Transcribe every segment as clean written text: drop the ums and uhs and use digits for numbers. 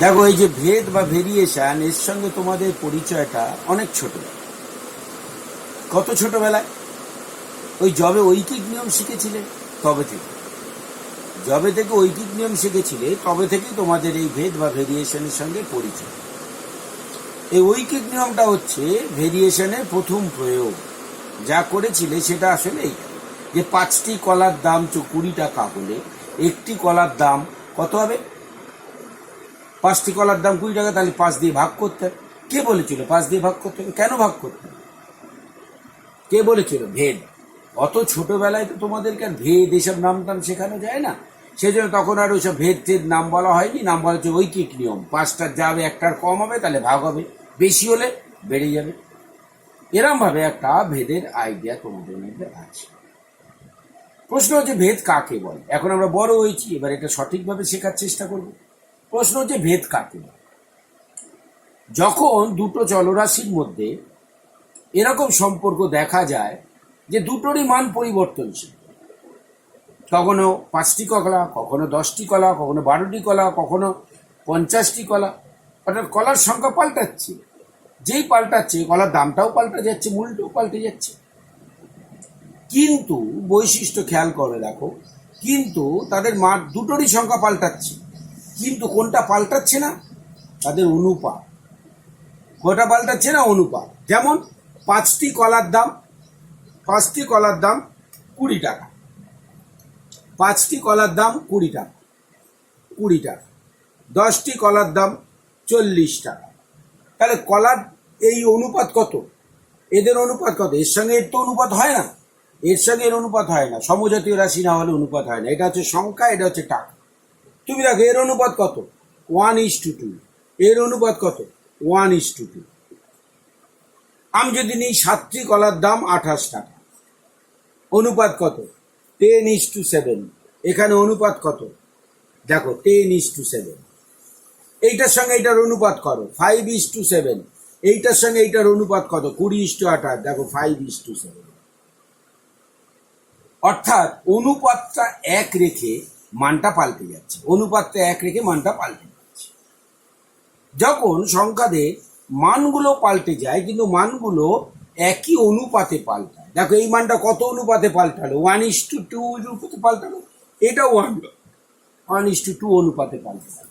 দেখো, এই যে ভেদ বা ভেরিয়েশন, এর সঙ্গে তোমাদের পরিচয়টা অনেক ছোট। কত ছোটবেলায়? ওই যবে ঐকিক নিয়ম শিখেছিলে তবে থেকে, যবে থেকে ঐকিক নিয়ম শিখেছিলে তবে থেকেই তোমাদের এই ভেদ বা ভেরিয়েশনের সঙ্গে পরিচয়। এই ঐকিক নিয়মটা হচ্ছে ভেরিয়েশনের প্রথম প্রয়োগ। যা করেছিলে সেটা আসলে এই যে 5টি কলার দাম 20 টাকা হলে একটি কলার দাম কত হবে? 5টি কলার দাম 20 টাকা, তাহলে 5 দিয়ে ভাগ করতে হবে। কে বলেছিল 5 দিয়ে ভাগ করতে হবে? কেন ভাগ করতে হবে? কে বলেছিল? ভেদ। অত ছোটবেলায় তো তোমাদেরকে আর ভেদ এসব নাম টাম শেখানো যায় না, সেই জন্য তখন আর ওইসব ভেদ টেদ নাম বলা হয়নি। নাম বলা হচ্ছে ঐকিক নিয়ম। 5টার যাবে, একটার কম হবে, তাহলে ভাগ হবে, বেশি হলে বেড়ে যাবে। এরম ভাবে একটা ভেদের আইডিয়া তোমাদের মধ্যে আছে। প্রশ্ন হচ্ছে ভেদ কাকে বলে? এখন আমরা বড় হয়েছি, এবার এটা সঠিকভাবে শেখার চেষ্টা করব। প্রশ্ন হচ্ছে ভেদ কাকে বলে? যখন দুটো চলরাশির মধ্যে এরকম সম্পর্ক দেখা যায় যে দুটোরই মান পরিবর্তনশীল, কখনো 5টি কলা, কখনো 10টি কলা, কখনো 12টি কলা, কখনো 50টি কলা, অর্থাৎ কলার সংখ্যা পাল্টাচ্ছে। যেই পাল্টাচ্ছে কলার দামটাও পাল্টে যাচ্ছে, মূল্যটাও পাল্টে যাচ্ছে। কিন্তু বৈশিষ্ট্য খেয়াল করে দেখো, কিন্তু তাদের মান দুটোরই সংখ্যা পাল্টাচ্ছে, কিন্তু কোনটা পাল্টাচ্ছে না? তাদের অনুপাত। কোনটা পাল্টাচ্ছে না? অনুপাত। যেমন 5টি কলার দাম 20 টাকা, 5টি কলার দাম 20 টাকা, 20 টাকা। 10টি কলার দাম 40 টাকা। তাহলে কলার এই অনুপাত কত? এদের অনুপাত কত? এর সঙ্গে এর তো অনুপাত হয় না, এর সঙ্গে এর অনুপাত হয় না। সমজাতীয় রাশি না হলে অনুপাত হয় না। এটা হচ্ছে সংখ্যা, এটা হচ্ছে টাকা। তুমি দেখো এর অনুপাত কত? 1:2। এর অনুপাত কত? 1:2। আমি যদি নিই 7টি কলার দাম 28 টাকা, অনুপাত কত? 10:7। এখানে অনুপাত কত? দেখো 10:7। এইটার সঙ্গে এইটার অনুপাত করো 5:7। এইটার সঙ্গে এইটার অনুপাত কত? 20:28। দেখো 5:7। অর্থাৎ অনুপাতটা এক রেখে মানটা পাল্টে যাচ্ছে, অনুপাতটা এক রেখে মানটা পাল্টে যাচ্ছে। যখন সংখ্যাদের মানগুলো পাল্টে যায় কিন্তু মানগুলো একই অনুপাতে পাল্টায়। দেখো এই মানটা কত অনুপাতে পাল্টালো? 1:2 অনুপাতে পাল্টালো। এটাও 1:2 অনুপাতে পাল্টালো।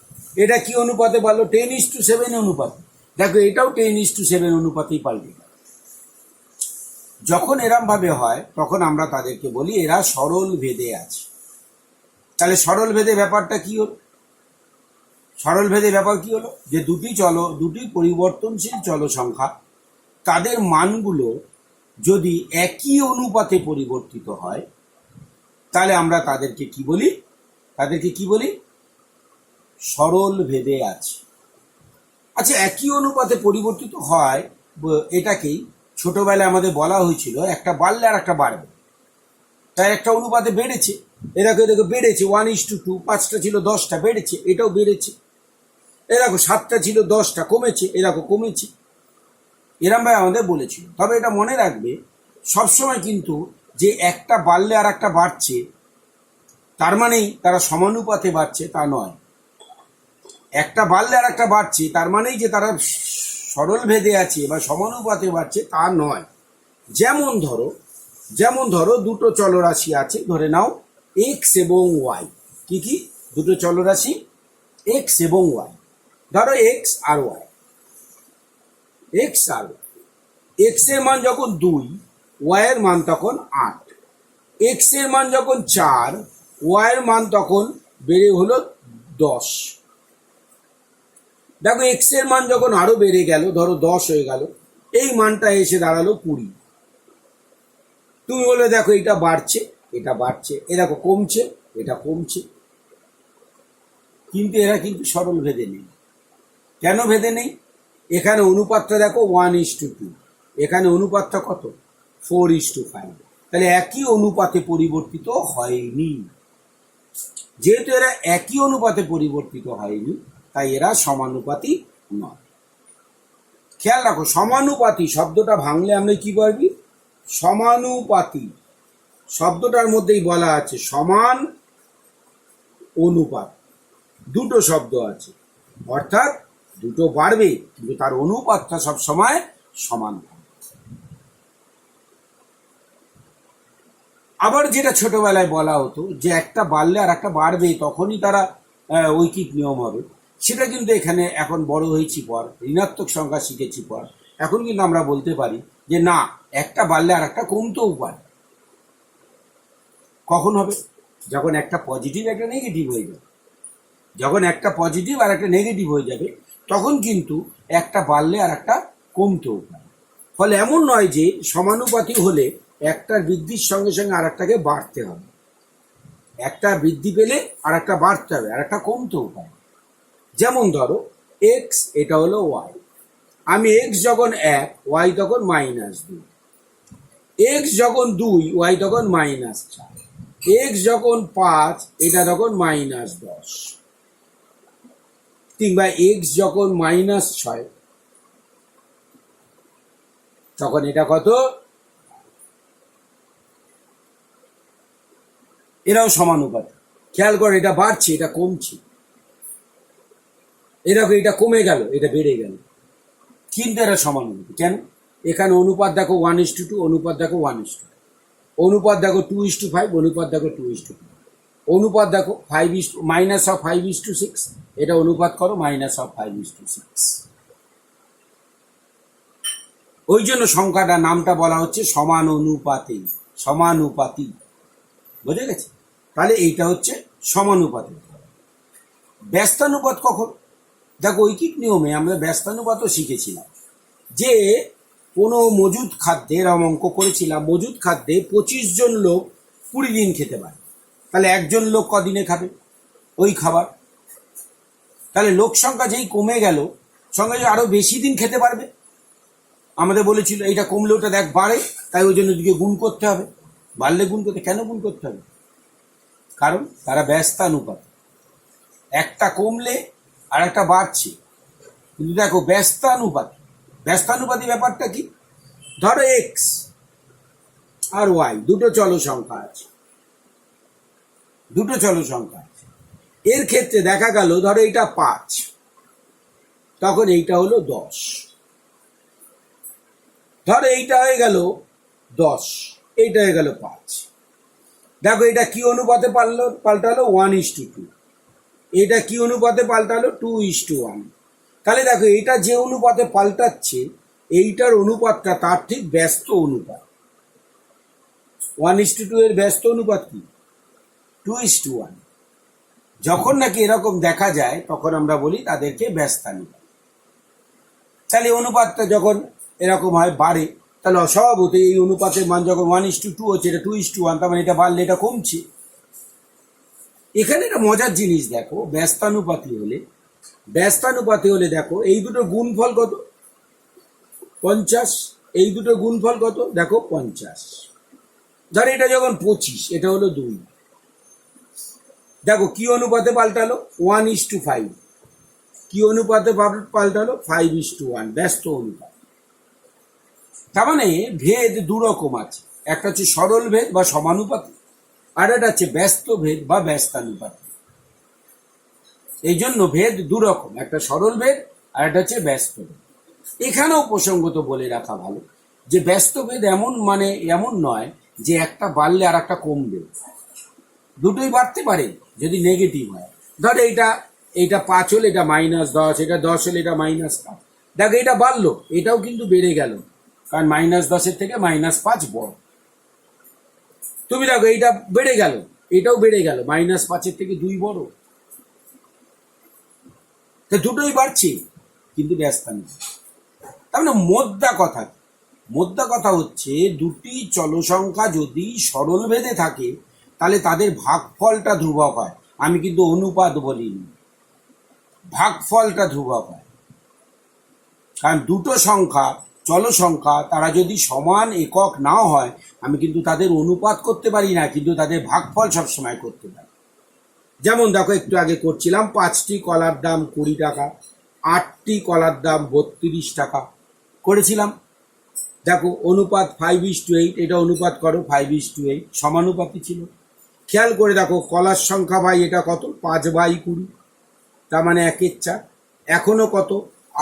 এটা কি অনুপাতে পারলো? 10:7 অনুপাতে। দেখো এটাও 10:7 অনুপাতেই পাল্টে গেল। যখন এরম ভাবে হয় তখন আমরা তাদেরকে বলি এরা সরল ভেদে আছে। তাহলে সরল ভেদে ব্যাপারটা কি হলো? সরল ভেদে ব্যাপার কি হলো? যে দুটি পরিবর্তনশীল চল সংখ্যা, তাদের মানগুলো যদি একই অনুপাতে পরিবর্তিত হয় তাহলে আমরা তাদেরকে কি বলি? তাদেরকে কি বলি? সরল ভেদে আছে। আচ্ছা, একই অনুপাতে পরিবর্তিত হয় এটাকেই ছোটবেলায় আমাদের বলা হয়েছিল একটা বাড়লে আর একটা বাড়বে, তাই একটা অনুপাতে বেড়েছে। এরকম দেখো বেড়েছে 1:2। 5টা ছিল 10টা, বেড়েছে, এটাও বেড়েছে। এরকম 7টা ছিল 10টা, কমেছে, এরকম কমেছে। এরম ভাবে আমাদের বলেছিল। তবে এটা মনে রাখবে, সবসময় কিন্তু যে একটা বাড়লে আর একটা বাড়ছে তার মানেই তারা সমানুপাতে বাড়ছে তা নয়। একটা বাড়লে আর একটা বাড়ছে তার মানেই যে তারা সরল ভেদে আছে বা সমানুপাতে বাড়ছে তা নয়। যেমন ধরো দুটো চলরাশি আছে, ধরে নাও এক্স এবং ওয়াই। কি কি? দুটো চলরাশি এক্স এবং ওয়াই। ধরো এক্স আর ওয়াই, এক্স আর ওয়াই। এক্স এর মান যখন 2, ওয়াই এর মান তখন 8। এক্স এর মান যখন 4, ওয়াই এর মান তখন বেড়ে হলো 10। দেখো এক্স এর মান যখন আরো বেড়ে গেল, ধরো 10 হয়ে গেল, এই মানটা এসে দাঁড়ালো 20। তুমি বলে দেখো এটা বাড়ছে, এটা বাড়ছে, এ দেখো কমছে, এটা কমছে। কিন্তু এরা কিন্তু সরল ভেদে নেই। কেন ভেদে নেই? এখানে অনুপাতটা দেখো 1:2, এখানে অনুপাতটা কত? 4:5। তাহলে একই অনুপাতে পরিবর্তিত হয়নি। যেহেতু এরা একই অনুপাতে পরিবর্তিত হয়নি তাই এরা সমানুপাতি নয়। খেয়াল রাখো, সমানুপাতি শব্দটা ভাঙলে আমরা কি বলবি? সমানুপাতি শব্দটার মধ্যেই বলা আছে সমান অনুপাত। দুটো শব্দ আছে, অর্থাৎ দুটো বাড়বে কিন্তু তার অনুপাতটা সবসময় সমান থাকবে। আবার যেটা ছোটবেলায় বলা হতো যে একটা বাড়লে আর একটা বাড়বে, তখনই তারা ঐকিক নিয়ম হবে, সেটা কিন্তু এখানে এখন বড় হয়েছি পর, ঋণাত্মক সংখ্যা শিখেছি পর, এখন কিন্তু আমরা বলতে পারি যে না, একটা বাড়লে আর একটা কমতেও পারে। কখন হবে? যখন একটা পজিটিভ একটা নেগেটিভ হয়ে যাবে। যখন একটা পজিটিভ আর একটা নেগেটিভ হয়ে যাবে, তখন কিন্তু একটা বাড়লে আর একটা কমতেও পারে। ফলে এমন নয় যে সমানুপাতি হলে একটার বৃদ্ধির সঙ্গে সঙ্গে আর একটাকে বাড়তে হবে, একটা বৃদ্ধি পেলে আর একটা বাড়তে হবে, আর একটা কমতেও পারে। যেমন ধরো এক্স, এটা হলো ওয়াই, আমি এক্স যখন 1, ওয়াই তখন -2, এক্স যখন 2, ওয়াই তখন -4, এক্স যখন 5, এটা তখন -10, কিংবা এক্স যখন -6, তখন এটা কত? এরাও সমানুপাতি। খেয়াল করে, এটা বাড়ছে এটা কমছে, এরকম এটা কমে গেল এটা বেড়ে গেল, কিন্তু এরা সমানুপাতি। কেন? এখানে অনুপাত দেখো 1:2, অনুপাত দেখো 1:2, অনুপাত দেখো 2:5, অনুপাত দেখো 2:5, অনুপাত দেখো -5:6, এটা অনুপাত করো -5:6। ওই জন্য সংখ্যাটা নামটা বলা হচ্ছে সমানুপাতি। সমানুপাতি, বুঝে গেছে? তাহলে এইটা হচ্ছে সমানুপাতি। ব্যস্তানুপাত কখন? দেখো ঐকিক নিয়মে আমরা ব্যস্তানুপাতও শিখেছিলাম যে কোনো মজুদ খাদ্যে, এরকম অঙ্ক করেছিলাম, মজুদ খাদ্যে 25 জন লোক 20 দিন খেতে পারে, তাহলে একজন লোক কদিনে খাবে ওই খাবার? তাহলে লোক সংখ্যা যেই কমে গেল, সঙ্গে আরো বেশি দিন খেতে পারবে। আমাদের বলেছিল এইটা কমলে ওটা দেখ বাড়ে, তাই ওই জন্য দিকে গুণ করতে হবে। বাড়লে গুণ করতে, কেন গুণ করতে হবে? কারণ তারা ব্যস্তানুপাত, একটা কমলে আর একটা বাড়ছে। কিন্তু দেখো ব্যস্তানুপাত, ব্যস্তানুপাতি ব্যাপারটা কি? ধরো এক্স আর ওয়াই দুটো চল সংখ্যা আছে, দুটো চল সংখ্যা আছে। এর ক্ষেত্রে দেখা গেল ধরো এইটা 5, তখন এইটা হলো 10, ধরো এইটা হয়ে গেল 10, এইটা হয়ে গেল 5। দেখো এটা কি অনুপাতে পাল্টালো? 1:2। এটা কি অনুপাতে পাল্টালো? 2:1। তাহলে দেখো এটা যে অনুপাতে পাল্টাচ্ছে, এইটার অনুপাতটা তার ঠিক ব্যস্ত অনুপাত। 1:2 এর ব্যস্ত অনুপাত কি? 2:1। যখন নাকি এরকম দেখা যায় তখন আমরা বলি তাদেরকে ব্যস্তানুপাত। তাহলে অনুপাতটা যখন এরকম হয় বাড়ে, তাহলে স্বভাবতই এই অনুপাতের মান যখন 1:2 হচ্ছে, এটা 2:1, তার মানে এটা বাড়লে এটা কমছে। এখানে একটা মজার জিনিস দেখো, ব্যস্তানুপাতি হলে দেখো এই দুটো গুণফল কত? 50। এই দুটো গুণফল কত? দেখো 50। ধর এটা যখন 25, এটা হলো 2। দেখো কি অনুপাতে পাল্টালো? 1:5। কি অনুপাতে পাল্টালো? 5:1, ব্যস্ত অনুপাত। তার মানে ভেদ দু রকম আছে, একটা হচ্ছে সরল ভেদ বা সমানুপাতি, আর একটা হচ্ছে ব্যস্ত ভেদ বা ব্যস্তানুপাতি। এই জন্য ভেদ দু রকম, একটা সরল ভেদ আর একটা হচ্ছে ব্যস্ত ভেদ। এখানেও প্রসঙ্গত বলে রাখা ভালো যে ব্যস্ত ভেদ এমন নয় যে একটা বাড়লে আর একটা কমবে, দুটোই বাড়তে পারে যদি নেগেটিভ হয়। ধর এইটা 5 হলে এটা -10, এটা 10 হলে এটা -5। দেখো এটা বাড়লো, এটাও কিন্তু বেড়ে গেল, কারণ -10 থেকে -5 বড়। তুমি দেখো এইটা বেড়ে গেল, এটাও বেড়ে গেল, -5 থেকে 2 বড়। তা দুটোই বাড়ছে কিন্তু ব্যস্তানুপাত। তার মানে মোদ্দা কথা হচ্ছে দুটি চলসংখ্যা যদি সরল ভেদে থাকে তাহলে তাদের ভাগফলটা ধ্রুবক হয়। আমি কিন্তু অনুপাত বলিনি, ভাগফলটা ধ্রুবক হয়। কারণ দুটো সংখ্যা চলসংখ্যা তারা যদি সমান একক নাও হয়, আমি কিন্তু তাদের অনুপাত করতে পারি না, কিন্তু তাদের ভাগফল সবসময় করতে পারি। যেমন দেখো একটু আগে করছিলাম 5টি কলার দাম 20 টাকা, 8টি কলার দাম 32 টাকা করেছিলাম। দেখো অনুপাত 5:8, এটা অনুপাত করো 5:8, সমানুপাতি ছিল। খেয়াল করে দেখো কলার সংখ্যা বাই এটা কত? 5/20, তার মানে 1/4। এখনো কত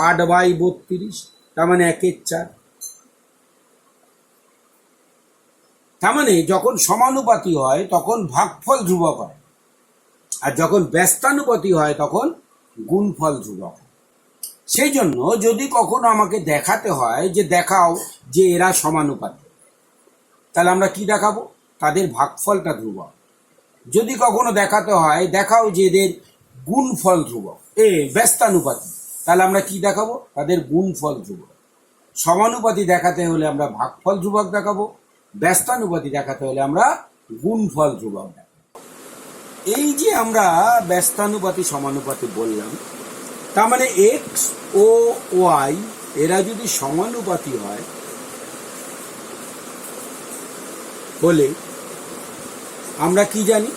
8/32, তার মানে 1/4। তার মানে যখন সমানুপাতি হয় তখন ভাগফল ধ্রুবক হয়, আর যখন ব্যস্তানুপাতি হয় তখন গুণফল ধ্রুবক হয়। সেই জন্য যদি কখনো আমাকে দেখাতে হয় যে দেখাও যে এরা সমানুপাতি, তাহলে আমরা কি দেখাবো? তাদের ভাগফলটা ধ্রুবক। যদি কখনো দেখাতে হয় দেখাও যে এদের গুণফল ধ্রুবক, ব্যস্তানুপাতি, তাহলে আমরা কি দেখাবো? তাদের গুণফল ধ্রুবক। সমানুপাতি দেখাতে হলে আমরা ভাগফল ধ্রুবক দেখাবো, ব্যস্তানুপাতি দেখাতে হলে আমরা গুণফল ধ্রুবক দেখাবো। এই যে আমরা ব্যস্তানুপাতি সমানুপাতি বললাম, তার মানে এক্স ও ওয়াই এরা যদি সমানুপাতি হয় বলে আমরা কি জানি?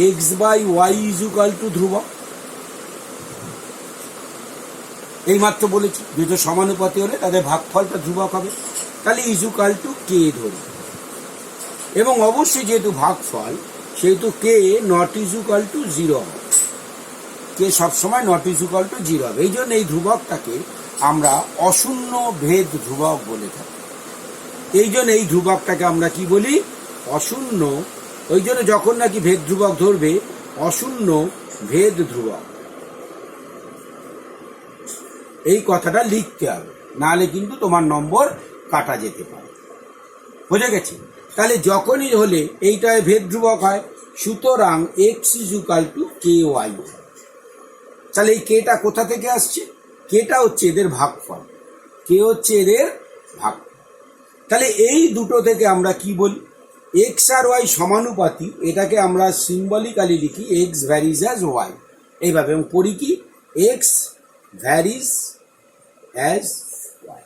X by y is equal to ধ্রুবক। এইমাত্র বলেছি দুটো সমানুপাতি হলে তাদের ভাগফলটা ধ্রুবক হবে, তাহলে ইজ ইকুয়াল টু কে ধরি। এবং অবশ্যই যেহেতু ভাগফল সেহেতু কে নট ইজ ইকুয়াল টু 0 হবে, কে সবসময় নট ইজ ইকুয়াল টু 0 হবে। এই জন্য এই ধ্রুবকটাকে আমরা অশূন্য ভেদ ধ্রুবক বলে থাকি। এই জন্য এই ধ্রুবকটাকে আমরা কি বলি? অশূন্য। ওই জন্য যখন নাকি ভেদ ধ্রুবক ধরবে অশূন্য ভেদ ধ্রুবক, এই কথাটা লিখতে হবে, নাহলে কিন্তু তোমার নম্বর কাটা যেতে পারে। বুঝে গেছে? তাহলে যখনই হলে এইটায় ভেদ ধ্রুবক হয়, সুতরাং x is equal to k y. তাহলে এই কেটা কোথা থেকে আসছে? কেটা হচ্ছে এদের ভাগফল, কে হচ্ছে এদের ভাগফল। তাহলে এই দুটো থেকে আমরা কি বলি? এক্স আর ওয়াই সমানুপাতি, এটাকে আমরা সিম্বলিক্যালি লিখি এক্স ভ্যারিজ অ্যাজ ওয়াই, এইভাবে। এবং পড়ি কি? X varies as y.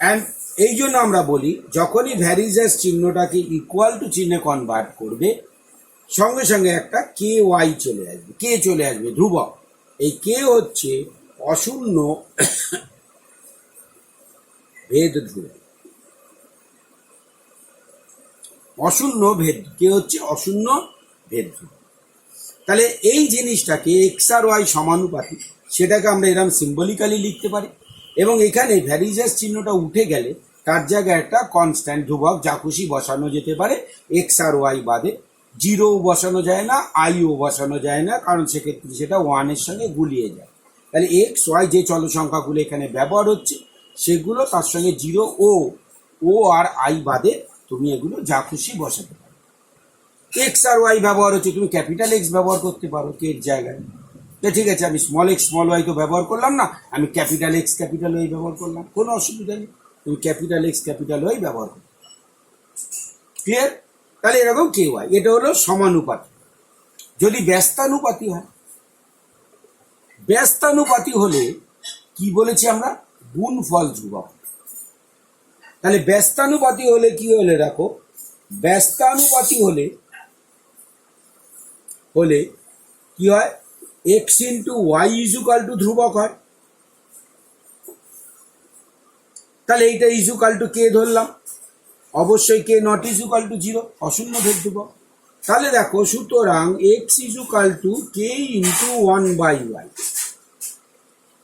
And এই জন্য আমরা বলি যখনই ভ্যারিজ অ্যাজ চিহ্নটাকে ইকুয়াল টু চিহ্নে কনভার্ট করবে, সঙ্গে সঙ্গে একটা কে ওয়াই চলে আসবে, কে চলে আসবে ধ্রুবক। এই কে হচ্ছে অশূন্য ভেদ ধ্রুবক। অশূন্য ভেদ, কে হচ্ছে অশূন্য ভেদ ধ্রুবক। তাহলে এই জিনিসটাকে এক্স আর ওয়াই সমানুপাতি, সেটাকে আমরা এরকম সিম্বলিক্যালি লিখতে পারি। এবং এখানে ভ্যারিজেস চিহ্নটা উঠে গেলে তার জায়গায় একটা কনস্ট্যান্ট ধ্রুবক যা খুশি বসানো যেতে পারে, এক্স আর ওয়াই বাদে। 0 বসানো যায় না, আইও বসানো যায় না, কারণ সেক্ষেত্রে সেটা 1-এর সঙ্গে গুলিয়ে যায়। তাহলে এক্স ওয়াই যে চল সংখ্যাগুলো এখানে ব্যবহার হচ্ছে সেগুলো তার সঙ্গে 0 ও আর আই বাদে তুমি এগুলো যা খুশি বসাতে পারো। এক্স আর ওয়াই ব্যবহার হচ্ছে, তুমি ক্যাপিটাল এক্স ব্যবহার করতে পারো কের জায়গায়। ঠিক আছে, আমি স্মল এক্স স্মল ওয়াই তো ব্যবহার করলাম না, আমি ক্যাপিটাল এক্স ক্যাপিটাল ওয়াই ব্যবহার করলাম, কোনো অসুবিধা নেই। তুমি ক্যাপিটাল এক্স ক্যাপিটাল ওয়াই ব্যবহার করো। ক্লিয়ার? তাহলে এরকম কে ওয়াই, এটা হলো সমানুপাতি। যদি ব্যস্তানুপাতি হয়, ব্যস্তানুপাতি হলে কি বলেছি আমরা? গুণফল ধ্রুবক। তাহলে ব্যস্তানুপাতি হলে কি হলে দেখো, ব্যস্তানুপাতি হলে কি হয়? X into y is equal to ধ্রুবক হয়। তাহলে এইটা ইজ ইকুয়াল টু কে ধরলাম, অবশ্যই কে নট ইজ ইকুয়াল টু 0, অশূন্য ভেদ ধ্রুবক। তাহলে দেখো, সুতরাং x is equal to k into 1/y।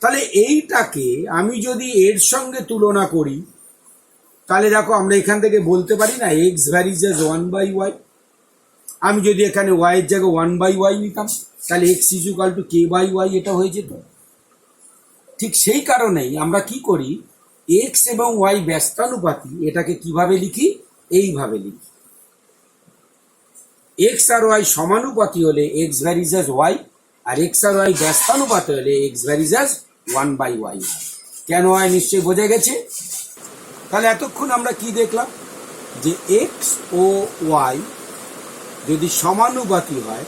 তাহলে এইটাকে আমি যদি এর সঙ্গে তুলনা করি, তাহলে দেখো আমরা এখান থেকে বলতে পারি না এক্স ভ্যারিজ অ্যাজ 1/y। আমি যদি এখানে ওয়াই এর জায়গায় 1/y নিতাম, তাহলে x is equal to k by y, এটা হয়ে যেত। ঠিক সেই কারণেই আমরা কি করি, এক্স এবং ওয়াই ব্যস্তানুপাতি, এটাকে কিভাবে লিখি? এইভাবে লিখি। এক্স আর ওয়াই সমানুপাতি হলে এক্স ভ্যারিজ অ্যাজ ওয়াই, আর এক্স আর ওয়াই ব্যস্তানুপাতি হলে এক্স ভ্যারিজ অ্যাজ 1/y। কেন হয় নিশ্চয়ই বোঝা গেছে। তাহলে এতক্ষণ আমরা কি দেখলাম? যে এক্স ও ওয়াই যদি সমানুপাতি হয়,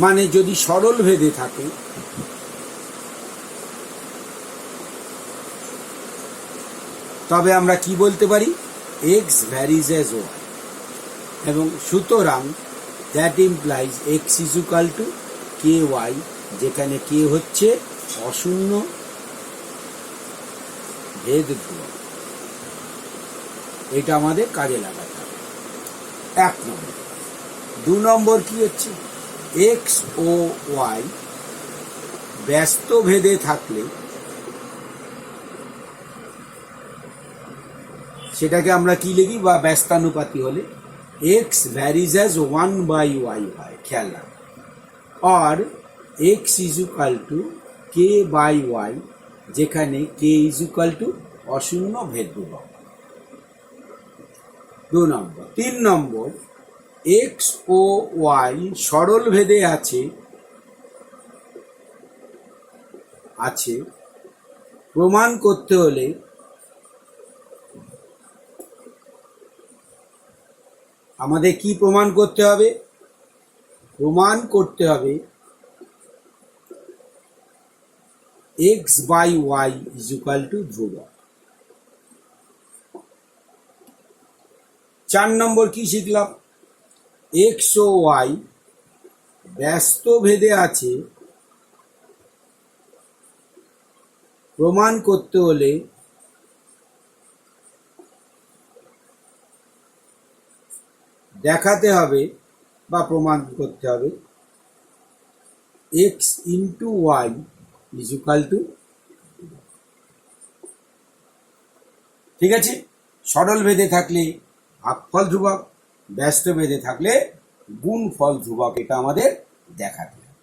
মানে যদি সরল ভেদে থাকে, তবে আমরা কি বলতে পারি? X varies as y. এবং সুতরাং that implies x is equal to k y, যেখানে কে হচ্ছে অশূন্য ভেদ ধ্রুবক। এটা আমাদের কাজে লাগাতে হবে। 1 নম্বর। দু নম্বর কি হচ্ছে, এক্স ও ওয়াই ব্যস্ত ভেদে থাকলে সেটাকে আমরা কি লিখি, বা ব্যস্তানুপাতি হলে এক্স ভ্যারিজ অ্যাজ 1/y হয়, খেয়াল রাখ, আর x is equal to k by y, যেখানে কে ইজ ইকুয়াল টু অশূন্য ভেদ ধ্রুবক। 2 নম্বর। 3 নম্বর, এক্স ও ওয়াই সরল ভেদে আছে প্রমাণ করতে হলে আমাদের কি প্রমাণ করতে হবে, প্রমাণ করতে হবে x by y is equal to ধ্রুবক। 4 নম্বর কি শিখলাম, এক্স ও ওয়াই ব্যস্ত ভেদে আছে প্রমাণ করতে হলে দেখাতে হবে বা প্রমাণ করতে হবে x into y is equal to, ঠিক আছে। সরল ভেদে থাকলে ভাগফল ধ্রুবক, ব্যস্ত ভেদে থাকলে গুণফল ধ্রুবক, এটা আমাদের দেখাতে হবে।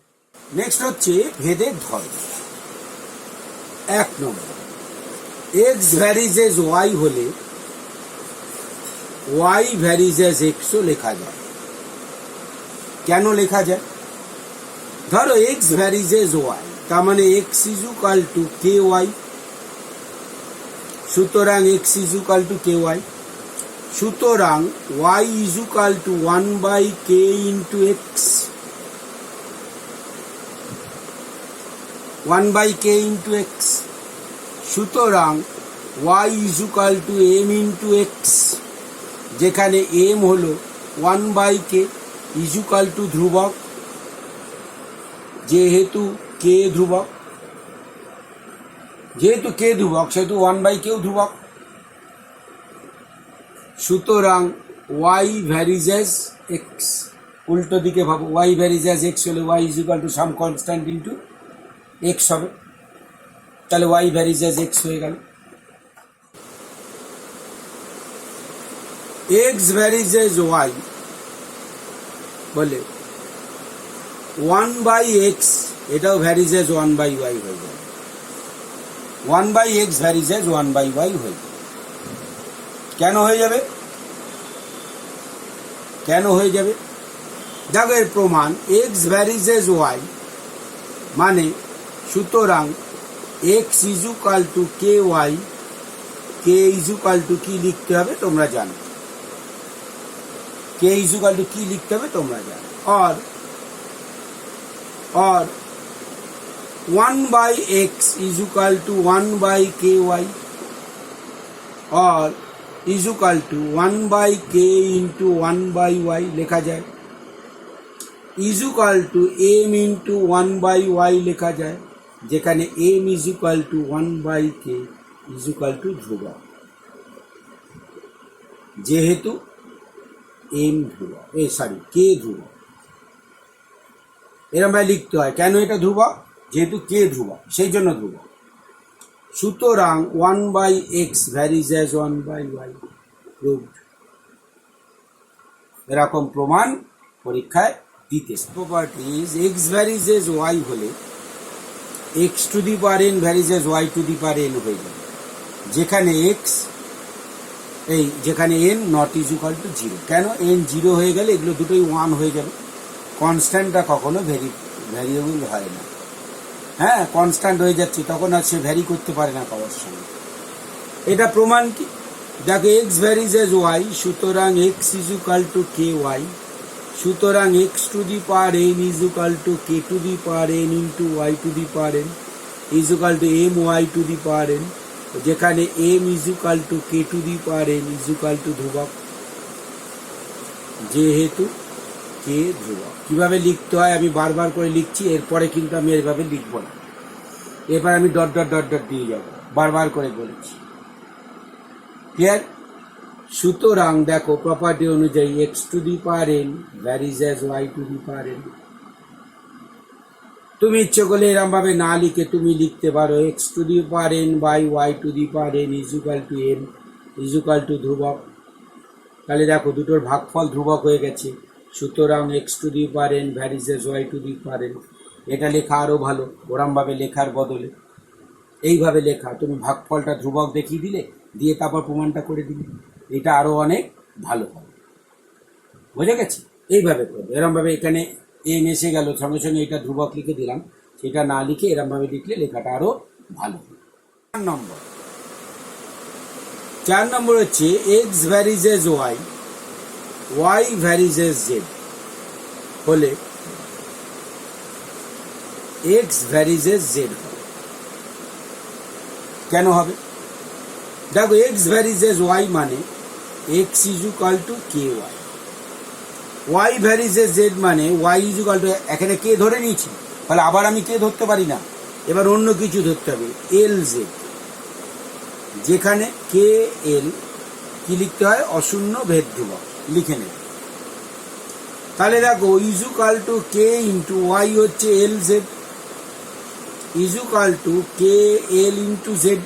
নেক্সট হচ্ছে ভেদের ধর্ম। 1 নম্বর, এক্স ভ্যারিজ এজ ওয়াই হলে ওয়াই ভ্যারিজ এজ এক্সও লেখা যায়। কেন লেখা যায়, ধরো এক্স ভ্যারিজ এজ ওয়াই, তার মানে x is equal to k y, সুতরাং x is equal to k y, সুতরাং y is equal to 1/k into x, 1/k into x, সুতরাং y is equal to m into x, যেখানে m হলো 1/k is equal to ধ্রুবক, যেহেতু কে ধ্রুবক, সেহেতু 1/k ধ্রুবক, সুতরাং ওয়াই ভ্যারিজ অ্যাজ এক্স। উল্টো দিকে ভাবো, ওয়াই ভ্যারিজ অ্যাজ এক্স হলে y is equal to some constant into x হবে, তাহলে ওয়াই ভ্যারিজ অ্যাজ এক্স হয়ে গেল। এক্স ভ্যারিজ অ্যাজ ওয়াই বলে 1/x, এটাও ভ্যারিজ অ্যাজ 1/y হয়ে যাবে, 1/x ভ্যারিজ অ্যাজ 1/y হয়ে যাবে। কেন হয়ে যাবে, দেখো এর প্রমাণ, এক্স ভ্যারিজ এজ ওয়াই মানে, সুতরাং x is equal to k y, k is equal to কি লিখতে হবে তোমরা জানো, কে ইজ ইকুয়াল টু কি লিখতে হবে তোমরা জানো, और 1/x is equal to 1/ky, और is equal to 1/k into 1/y লেখা যায়, is equal to m into 1/y লেখা যায়, যেখানে m is equal to 1/k is equal to ধ্রুবক, যেহেতু m ধ্রুবক, k ধ্রুবক, এরকম লিখতে হয়। কেন এটা ধ্রুবক, যেহেতু কে ধ্রুবক সেই জন্য ধ্রুবক। সুতরাং 1/x varies as 1/y proved. এরকম প্রমাণ পরীক্ষায় দিতে। Properties, x varies as y হলে x to the power n varies as y to the power n হয়ে যাবে, যেখানে n not is equal to 0। কেন, এন 0 হয়ে গেলে এগুলো দুটোই 1 হয়ে যাবে। কনস্ট্যান্টটা কখনো ভ্যারিয়েবল হয় না, হ্যাঁ কনস্ট্যান্ট হয়ে যাচ্ছে তখন আর সে ভ্যারি করতে পারে না পাওয়ার সঙ্গে। এটা প্রমাণ কি, দেখো এক্স ভ্যারিজ এজ ওয়াই, সুতরাং x is equal to k y, সুতরাং x to the power n is equal to k to the power n into y to the power n is equal to m y to the power n, যেখানে m is equal to k to the power n is equal to ধ্রুবক, যেহেতু কে ধ্রুবক। কিভাবে লিখতে হয় আমি বারবার করে লিখছি, এরপরে কিন্তু আমি এইভাবে লিখবো না, এবার আমি ডট ডট ডট ডট দিয়ে যাবো, বারবার করে বলেছি। ক্লিয়ার? সুতরাং দেখো প্রপার্টি অনুযায়ী x to the power n varies as y to the power n. তুমি ইচ্ছে করলে এরম ভাবে না লিখে তুমি লিখতে পারো x to the power n by y to the power n is equal to n is equal to ধ্রুবক। তাহলে দেখো দুটোর ভাগফল ধ্রুবক হয়ে গেছে। সুতরাং x to the power n varies as y to the power n. এটা লেখা আরও ভালো, ওরমভাবে লেখার বদলে এইভাবে লেখা, তুমি ভাগফলটা ধ্রুবক দেখিয়ে দিলে, দিয়ে তারপর প্রমাণটা করে দিলে, এটা আরও অনেক ভালো হবে। বোঝা গেছে? এইভাবে করবে। এরমভাবে এখানে এন এসে গেল, সঙ্গে সঙ্গে এটা ধ্রুবক লিখে দিলাম, সেটা না লিখে এরমভাবে লিখলে লেখাটা আরও ভালো হবে। 4 নম্বর হচ্ছে x varies as y, y varies as z হলে এক্স ভ্যারিজ এজ জেড হবে। কেন হবে? দেখো এক্স ভ্যারিজ এজ ওয়াই মানে x is equal to k y, y varies as z মানে ওয়াই ইজুকাল টু, এখানে কে ধরে নিয়েছি, তাহলে আবার আমি কে ধরতে পারি না, এবার অন্য কিছু ধরতে হবে, এল জেড, যেখানে কে এল কি লিখতে হয়, অশূন্য ভেদ ধ্রুবক লিখে নেবে। তাহলে দেখো equal to k into Y হচ্ছে L Z is equal to K L into z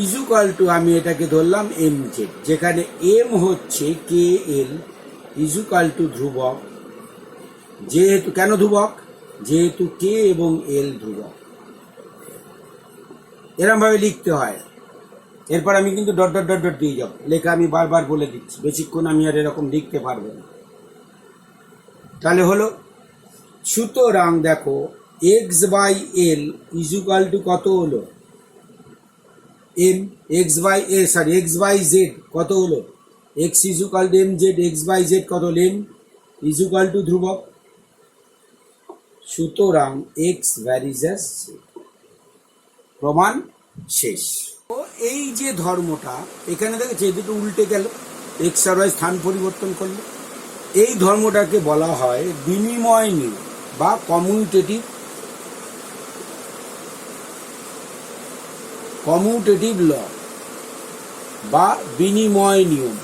is equal two, আমি এটাকে ধরলাম এম জেড, যেখানে এম হচ্ছে কে এল ইজুকাল টু ধ্রুবক, যেহেতু কেন ধ্রুবক, যেহেতু কে এবং এল ধ্রুবক। এরম ভাবে লিখতে হয়। এরপর আমি কিন্তু ডট ডট ডট ডট দিয়ে যাব, লেখা আমি বারবার বলে দিচ্ছি, বেশিক্ষণ আমি আর এরকম লিখতে পারবো না। তাহলে হলো, সুতরাং দেখো x by l is equal to কত হলো, m, x by a sorry x by z কত হলো, x is equal to m z, x by z কত হলো, এম ইজুকাল টু ধ্রুবক। সুতরাং এক্স ভ্যারিজ অ্যাজ জেড। প্রমাণ শেষ। তো এই যে ধর্মটা এখানে দেখেছে, এই দুটো উল্টে গেল, এক্স আর ওয়াই স্থান পরিবর্তন করলে, এই ধর্মটাকে বলা হয় বিনিময় নিয়ম বা কমিউটেটিভ ল বা বিনিময় নিয়ম।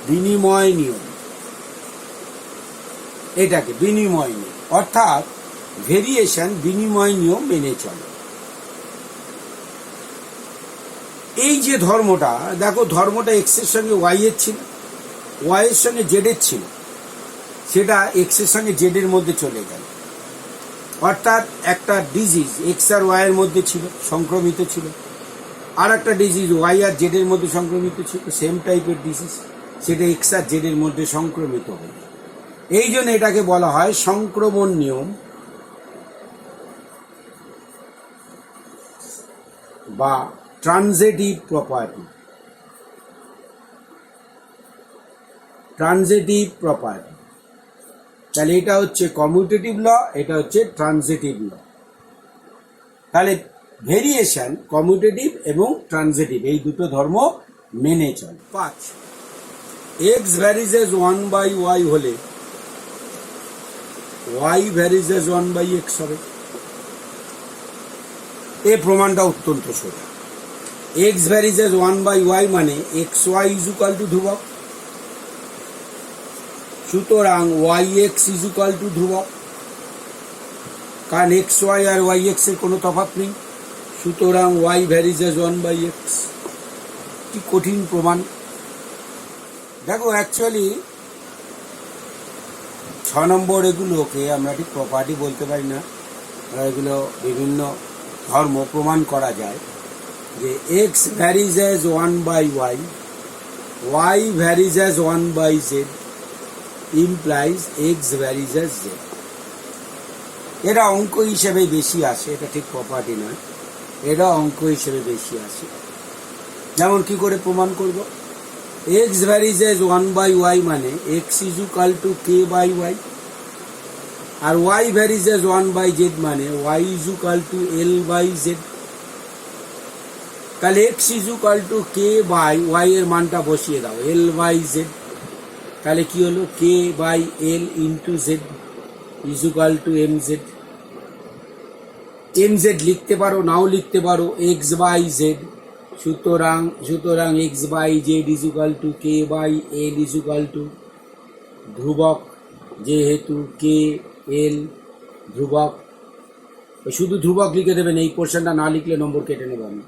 বিনিময় নিয়ম, এটাকে বিনিময় নিয়ম, অর্থাৎ ভেরিয়েশন বিনিময় নিয়ম মেনে চলে। এই যে ধর্মটা দেখো, ধর্মটা এক্স এর সঙ্গে ওয়াই এর ছিল, ওয়াই এর সঙ্গে জেড এর ছিল, সেটা এক্স এর সঙ্গে জেড এর মধ্যে চলে গেল। অর্থাৎ একটা ডিজিজ এক্স আর ওয়াই এর মধ্যে ছিল, সংক্রমিত ছিল, আর একটা ডিজিজ ওয়াই আর জেড এর মধ্যে সংক্রমিত ছিল, সেম টাইপের ডিজিজ, সেটা এক্স আর জেড এর মধ্যে সংক্রমিত হল। এই জন্য এটাকে বলা হয় সংক্রমণ নিয়ম বা ট্রানজিটিভ প্রপার্টি। ট্রানজিটিভ প্রপার্টি, তাহলে এটা হচ্ছে কমিউটেটিভ ল, এটা হচ্ছে ট্রানজিটিভ ল। তাহলে ভেরিয়েশন কমিউটেটিভ এবং ট্রানজিটিভ এই দুটো ধর্ম মেনে চলে। 5, x varies as 1 by y হলে y varies as 1 by x হবে। এই প্রমাণটা অত্যন্ত সোজা। X varies as 1 by y মানে এক্স ওয়াই ইজুকাল টু ধ্রুবক, সুতরাং ওয়াই এক্স ইজুকাল টু ধ্রুবক, কারণ এক্স ওয়াই আর ওয়াই এক্স এর কোনো তফাৎ নেই, সুতরাং y varies as 1 by x. কি কঠিন প্রমাণ! দেখো অ্যাকচুয়ালি 6 নম্বর এগুলোকে আমরা ঠিক প্রপার্টি বলতে পারি না, এগুলো বিভিন্ন ধর্ম প্রমাণ করা যায় যে x varies as 1 by y, y varies as 1 by z implies x varies as z. এটা অঙ্ক হিসেবে বেশি আসে, এটা ঠিক প্রপার্টি নয়, এটা অঙ্ক হিসেবে বেশি আসে। যেমন কি করে প্রমাণ করব, x varies as 1 by y মানে x is equal to k by y, আর y varies as 1 by z মানে y is equal to l by z. তাহলে x is equal to k by y এর মানটা বসিয়ে দাও, এল বাই জেড, তাহলে কি হলো k by l into z is equal to m z. M z লিখতে পারো, নাও লিখতে পারো, এক্স বাই জেড সুতরাং সুতরাং x by z is equal to k by l is equal to ধ্রুবক, যেহেতু কে এল ধ্রুবক, শুধু ধ্রুবক লিখে দেবেন, এই পোর্শনটা না লিখলে নম্বর কেটে নেব আমি।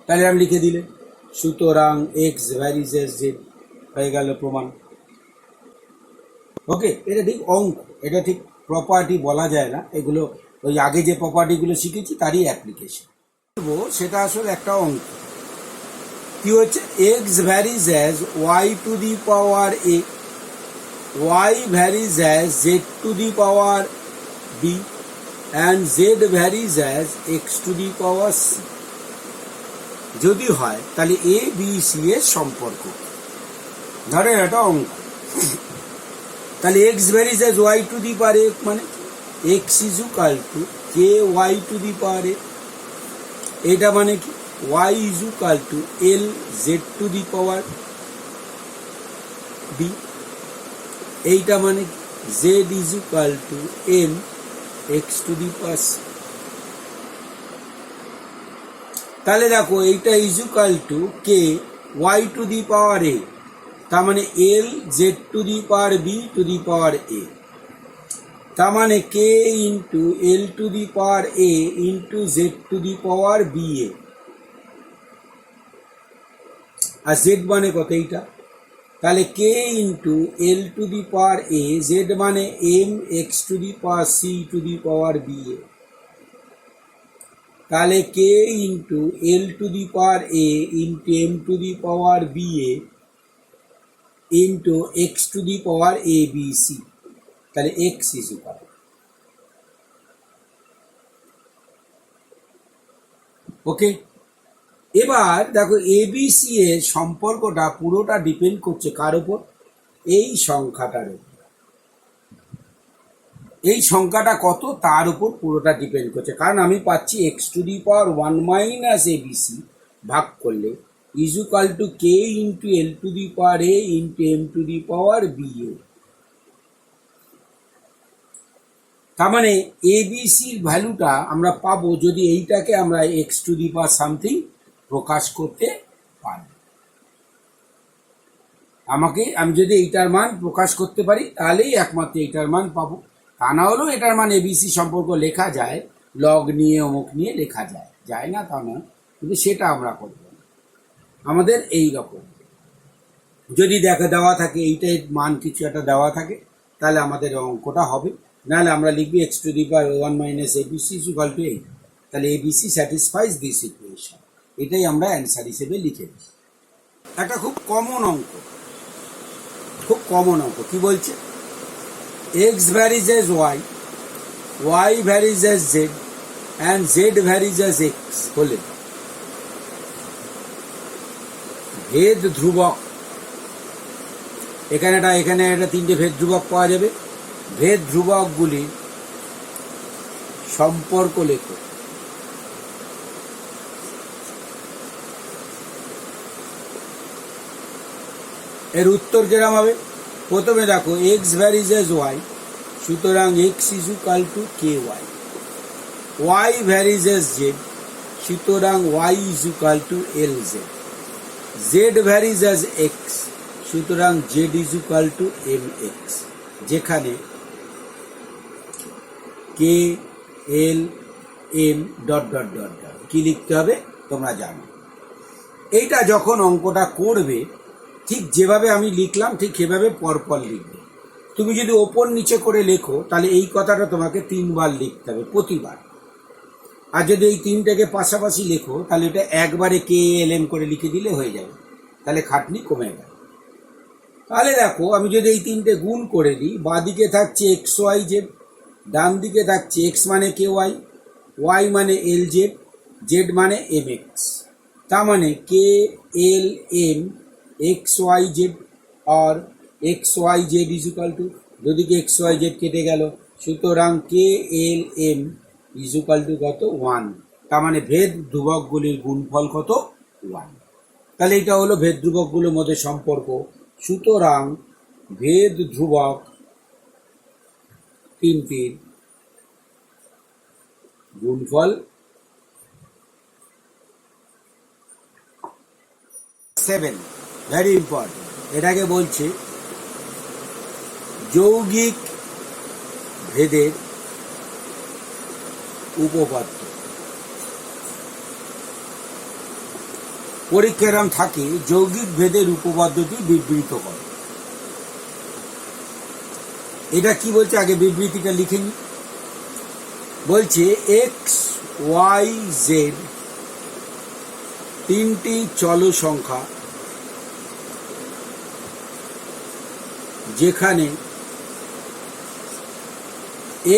তাহলে আমি লিখে দিলে সুতরাং এক্স ভ্যারিজ এস জেড হয়ে গেল প্রমাণ। ওকে, এটা ঠিক অঙ্ক, এটা ঠিক প্রপার্টি বলা যায় না, এগুলো ওই আগে যে প্রপার্টিগুলো শিখেছি তারই অ্যাপ্লিকেশন। সেটা আসলে একটা অঙ্ক। কি হচ্ছে, x varies as y to the power a, y varies as z to the power b and z varies as x to the power c. যদি হয় তাহলে এ বি সি এর সম্পর্ক, ধরেন এটা অঙ্ক। তাহলে x varies as y to the power a মানে x is equal to k y to the power a, এটা মানে কি y is equal to l z to the power b, এইটা মানে কি z is equal to m x to the power c. তাহলে দেখো এইটা is equal to k y to the power a, তার মানে l z to the power b two the power a, তার মানে k into l to the power a into z to the power b a. আর z মানে কত এইটা, তাহলে k into l to the power a, z মানে m x to the power c to the power b a. তাহলে k into l to the power a into m to the power b a into x to the power a b c, তাহলে x is equal. Okay, এবার দেখো ABC এর সম্পর্কটা পুরোটা depend করছে কার উপর, এই সংখ্যাটার উপর। এই সংখ্যাটা কত তার উপর পুরোটা ডিপেন্ড করছে, কারণ আমি পাচ্ছি x to the power one minus abc ভাগ করলে is equal to k into l to the power a into m to the power b এ। তার মানে এবিসির ভ্যালুটা আমরা পাবো যদি এইটাকে আমরা x to the power something প্রকাশ করতে পারি। আমি যদি এইটার মান প্রকাশ করতে পারি তাহলেই একমাত্র এইটার মান পাবো, তা না হলেও এটার মান এবিসি সম্পর্ক লেখা যায়, লগ নিয়ে অমুক নিয়ে লেখা যায়, যায় না তা নয়, কিন্তু সেটা আমরা করব না। আমাদের এই রকম যদি দেওয়া থাকে এইটার মান কিছু একটা দেওয়া থাকে তাহলে আমাদের অঙ্কটা হবে, নাহলে আমরা লিখবি x to the power one minus ABC is equal two eight, তাহলে এবিসি স্যাটিসফাইজ দিস ইকুয়েশন, এটাই আমরা অ্যান্সার হিসেবে লিখে দিই। একটা খুব কমন অঙ্ক, খুব কমন অঙ্ক কি বলছে, x varies as y, y varies as z and z varies as x হলে ভেদ ধ্রুবক, এখানে একটা তিনটে ভেদ ধ্রুবক পাওয়া যাবে, ভেদ ধ্রুবকগুলি সম্পর্ক লেখো। এর উত্তর কিরম হবে, প্রথমে দেখো এক্স ভ্যারিজ এস ওয়াই, সুতরাং x is equal to k y, y varies as z, সুতরাং y is equal to l z, z varies as x, সুতরাং z is equal to m x, যেখানে k l m dot dot dot dot কি লিখতে হবে তোমরা জানো। এইটা যখন অঙ্কটা করবে ঠিক যেভাবে আমি লিখলাম ঠিক সেভাবে পরপর লিখবে। তুমি যদি ওপর নিচে করে লেখো তাহলে এই কথাটা তোমাকে 3 বার লিখতে হবে প্রতিবার, আর যদি এই তিনটাকে পাশাপাশি লেখো তাহলে এটা একবারে কে এল এম করে লিখে দিলে হয়ে যাবে, তাহলে খাটনি কমে গেল। তাহলে দেখো আমি যদি এই তিনটে গুণ করে দিই, বাঁ দিকে থাকছে এক্স ওয়াই জেড, ডান দিকে থাকছে এক্স মানে কে ওয়াই, ওয়াই মানে এল জেড, জেড মানে এম এক্স, তার মানে k l m x y z और x y z is equal to দুদিকে एक्स वाई जेड কেটে গেল, সুতরাং k l m is equal to কত 1, তার মানে ভেদ ধ্রুবকগুলির গুণফল কত 1। তাহলে এটা হলো ভেদ ধ্রুবকগুলোর মধ্যে সম্পর্ক। সুতরাং ভেদ ধ্রুবক তিনটির গুণফল 7 ভেরি ইম্পর্টেন্ট। এটাকে বলছে যৌগিক ভেদের উপপাদ্য। পরীক্ষার নাম থাকে যৌগিক ভেদের উপপাদ্যটি বিবৃত করে। এটা কি বলছে আগে বিবৃতিটা লিখে নি। বলছে এক্স ওয়াই জেড তিনটি চল সংখ্যা যেখানে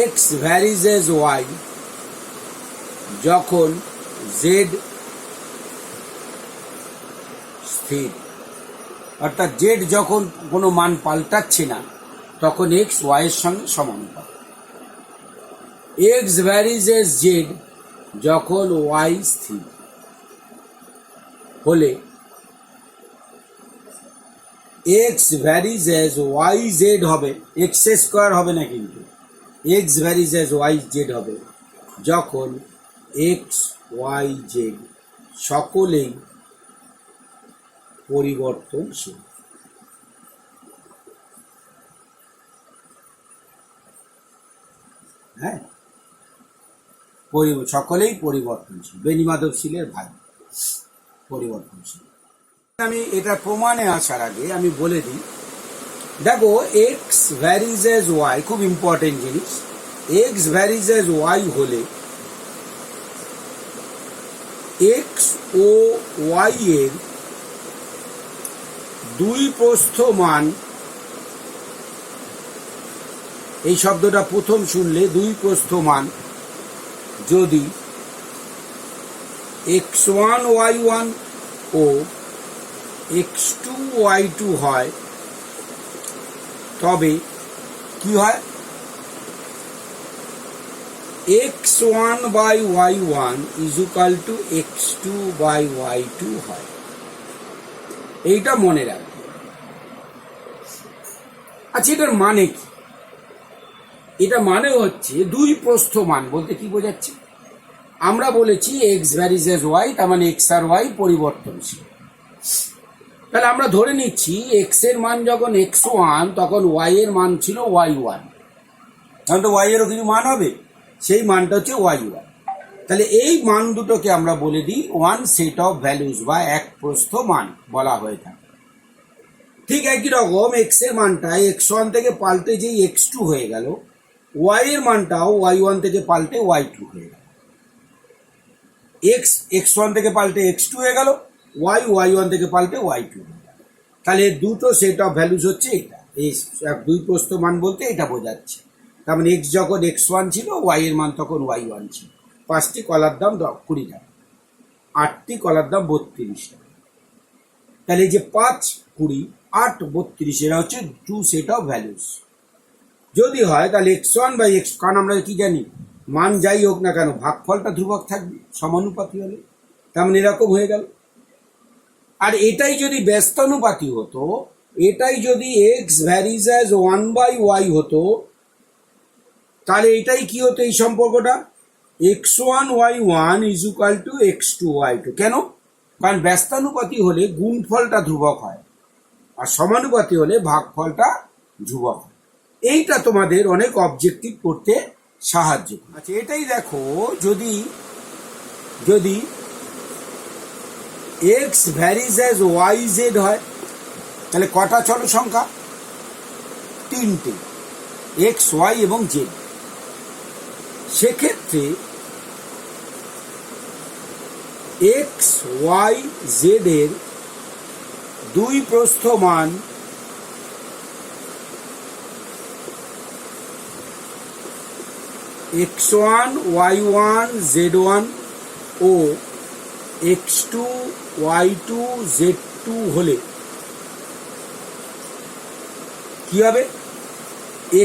এক্স ভ্যারিজ এজ ওয়াই যখন জেড স্থির, অর্থাৎ জেড যখন কোনো মান পাল্টাচ্ছে না তখন এক্স ওয়াই এর সঙ্গে সমানুপাত। এক্স ভ্যারিজ এজ জেড যখন ওয়াই স্থির হলে x varies as y z হবে, এক্স স্কোয়ার হবে না, কিন্তু x varies as y z হবে যখন এক্স ওয়াই জেড সকলেই পরিবর্তনশীল। হ্যাঁ, সকলেই পরিবর্তনশীল, বেনিমাধবশীলের ভাই পরিবর্তনশীল। আমি এটা প্রমাণে আসার আগে আমি বলে দিই, দেখো এক্স ভ্যারিজ এজ ওয়াই খুব ইম্পর্টেন্ট জিনিস। এক্স ভ্যারিজ এজ ওয়াই হলে এক্স ও ওয়াই এর দুই প্রস্থ মান, এই শব্দটা প্রথম শুনলে দুই প্রস্থ মান যদি x1 y1 ও x2 y2 হয় তবে কি হয়, x1 by y1 is equal to x2 by y2 হয়। এইটা মনে রাখবে। আচ্ছা, এটার মানে কি? এটা মানে হচ্ছে দুই প্রস্থ মান বলতে কি বোঝাচ্ছে? আমরা বলেছি এক্স ভ্যারিজ এজ ওয়াই, তার মানে এক্স আর ওয়াই পরিবর্তনশীল। তাহলে আমরা ধরে নিচ্ছি এক্স এর মান যখন x1 তখন ওয়াই এর মান ছিল y1, তখন তো ওয়াই এরও কিছু মান হবে, সেই মানটা হচ্ছে y1। তাহলে এই মান দুটোকে আমরা বলে দিই ওয়ান সেট অফ ভ্যালুজ বা এক প্রস্থ মান বলা হয়ে থাকে। ঠিক একই রকম এক্স এর মানটা x1 থেকে পাল্টে যেই x2 হয়ে গেল, ওয়াই এর মানটাও y1 থেকে পাল্টে y2 হয়ে গেল। x1 থেকে পাল্টে x2 হয়ে গেল, y1 থেকে পাল্টে y2 হয়ে গেল। তাহলে দুটো সেট অফ ভ্যালুজ হচ্ছে এটা, এই দুই প্রস্থ মান বলতে এটা বোঝাচ্ছে। তার মানে x যখন x1 ছিল, y এর মান তখন y1 ছিল। 5টি কলার দাম 20 টাকা, 8টি কলার দাম 32 টাকা। তাহলে এই যে 5, 20, 8, 32 এরা হচ্ছে টু সেট অফ ভ্যালুজ। যদি হয় তাহলে x1 বাই x, কারণ আমরা কি জানি মান যাই হোক না কেন ভাগফলটা ধ্রুবক থাকবে সমানুপাতি হলে, তার মানে এরকম হয়ে গেল। আর এটাই যদি ব্যস্তানুপাতি হতো, এটাই যদি x varies as 1 by y হতো, তাহলে এটাই কি হতো এই সম্পর্কটা, x1 y1 is equal two x2 y2। কেন? কারণ ব্যস্তানুপাতি হলে গুণফলটা ধ্রুবক হয় আর সমানুপাতি হলে ভাগফলটা ধ্রুবক হয়। এইটা তোমাদের অনেক অবজেক্টিভ করতে সাহায্য। আচ্ছা, এটাই দেখো, যদি যদি x varies as y z হয় তাহলে কটা চল সংখ্যা? 3টে, এক্স ওয়াই এবং জেড। সেক্ষেত্রে এক্স ওয়াই জেড এর দুই প্রস্থ মান x1 y1 z1 ও x2 y2 z2 হলে কি হবে,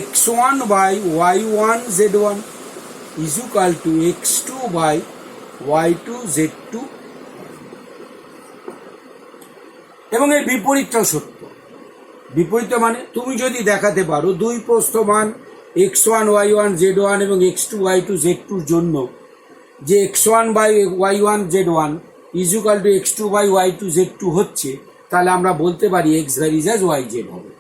x1 by y1 z1 is equal to x2 by y2 z2। এবং এর বিপরীতটাও সত্য। বিপরীত মানে তুমি যদি দেখাতে পারো দুই প্রস্থ মান x1 y1 z1 এবং x2 y2 z2 জন্য যে x1 by y1 z1 is equal to x2 by y2 z2 হচ্ছে, তাহলে আমরা বলতে পারি x varies as y z হবে।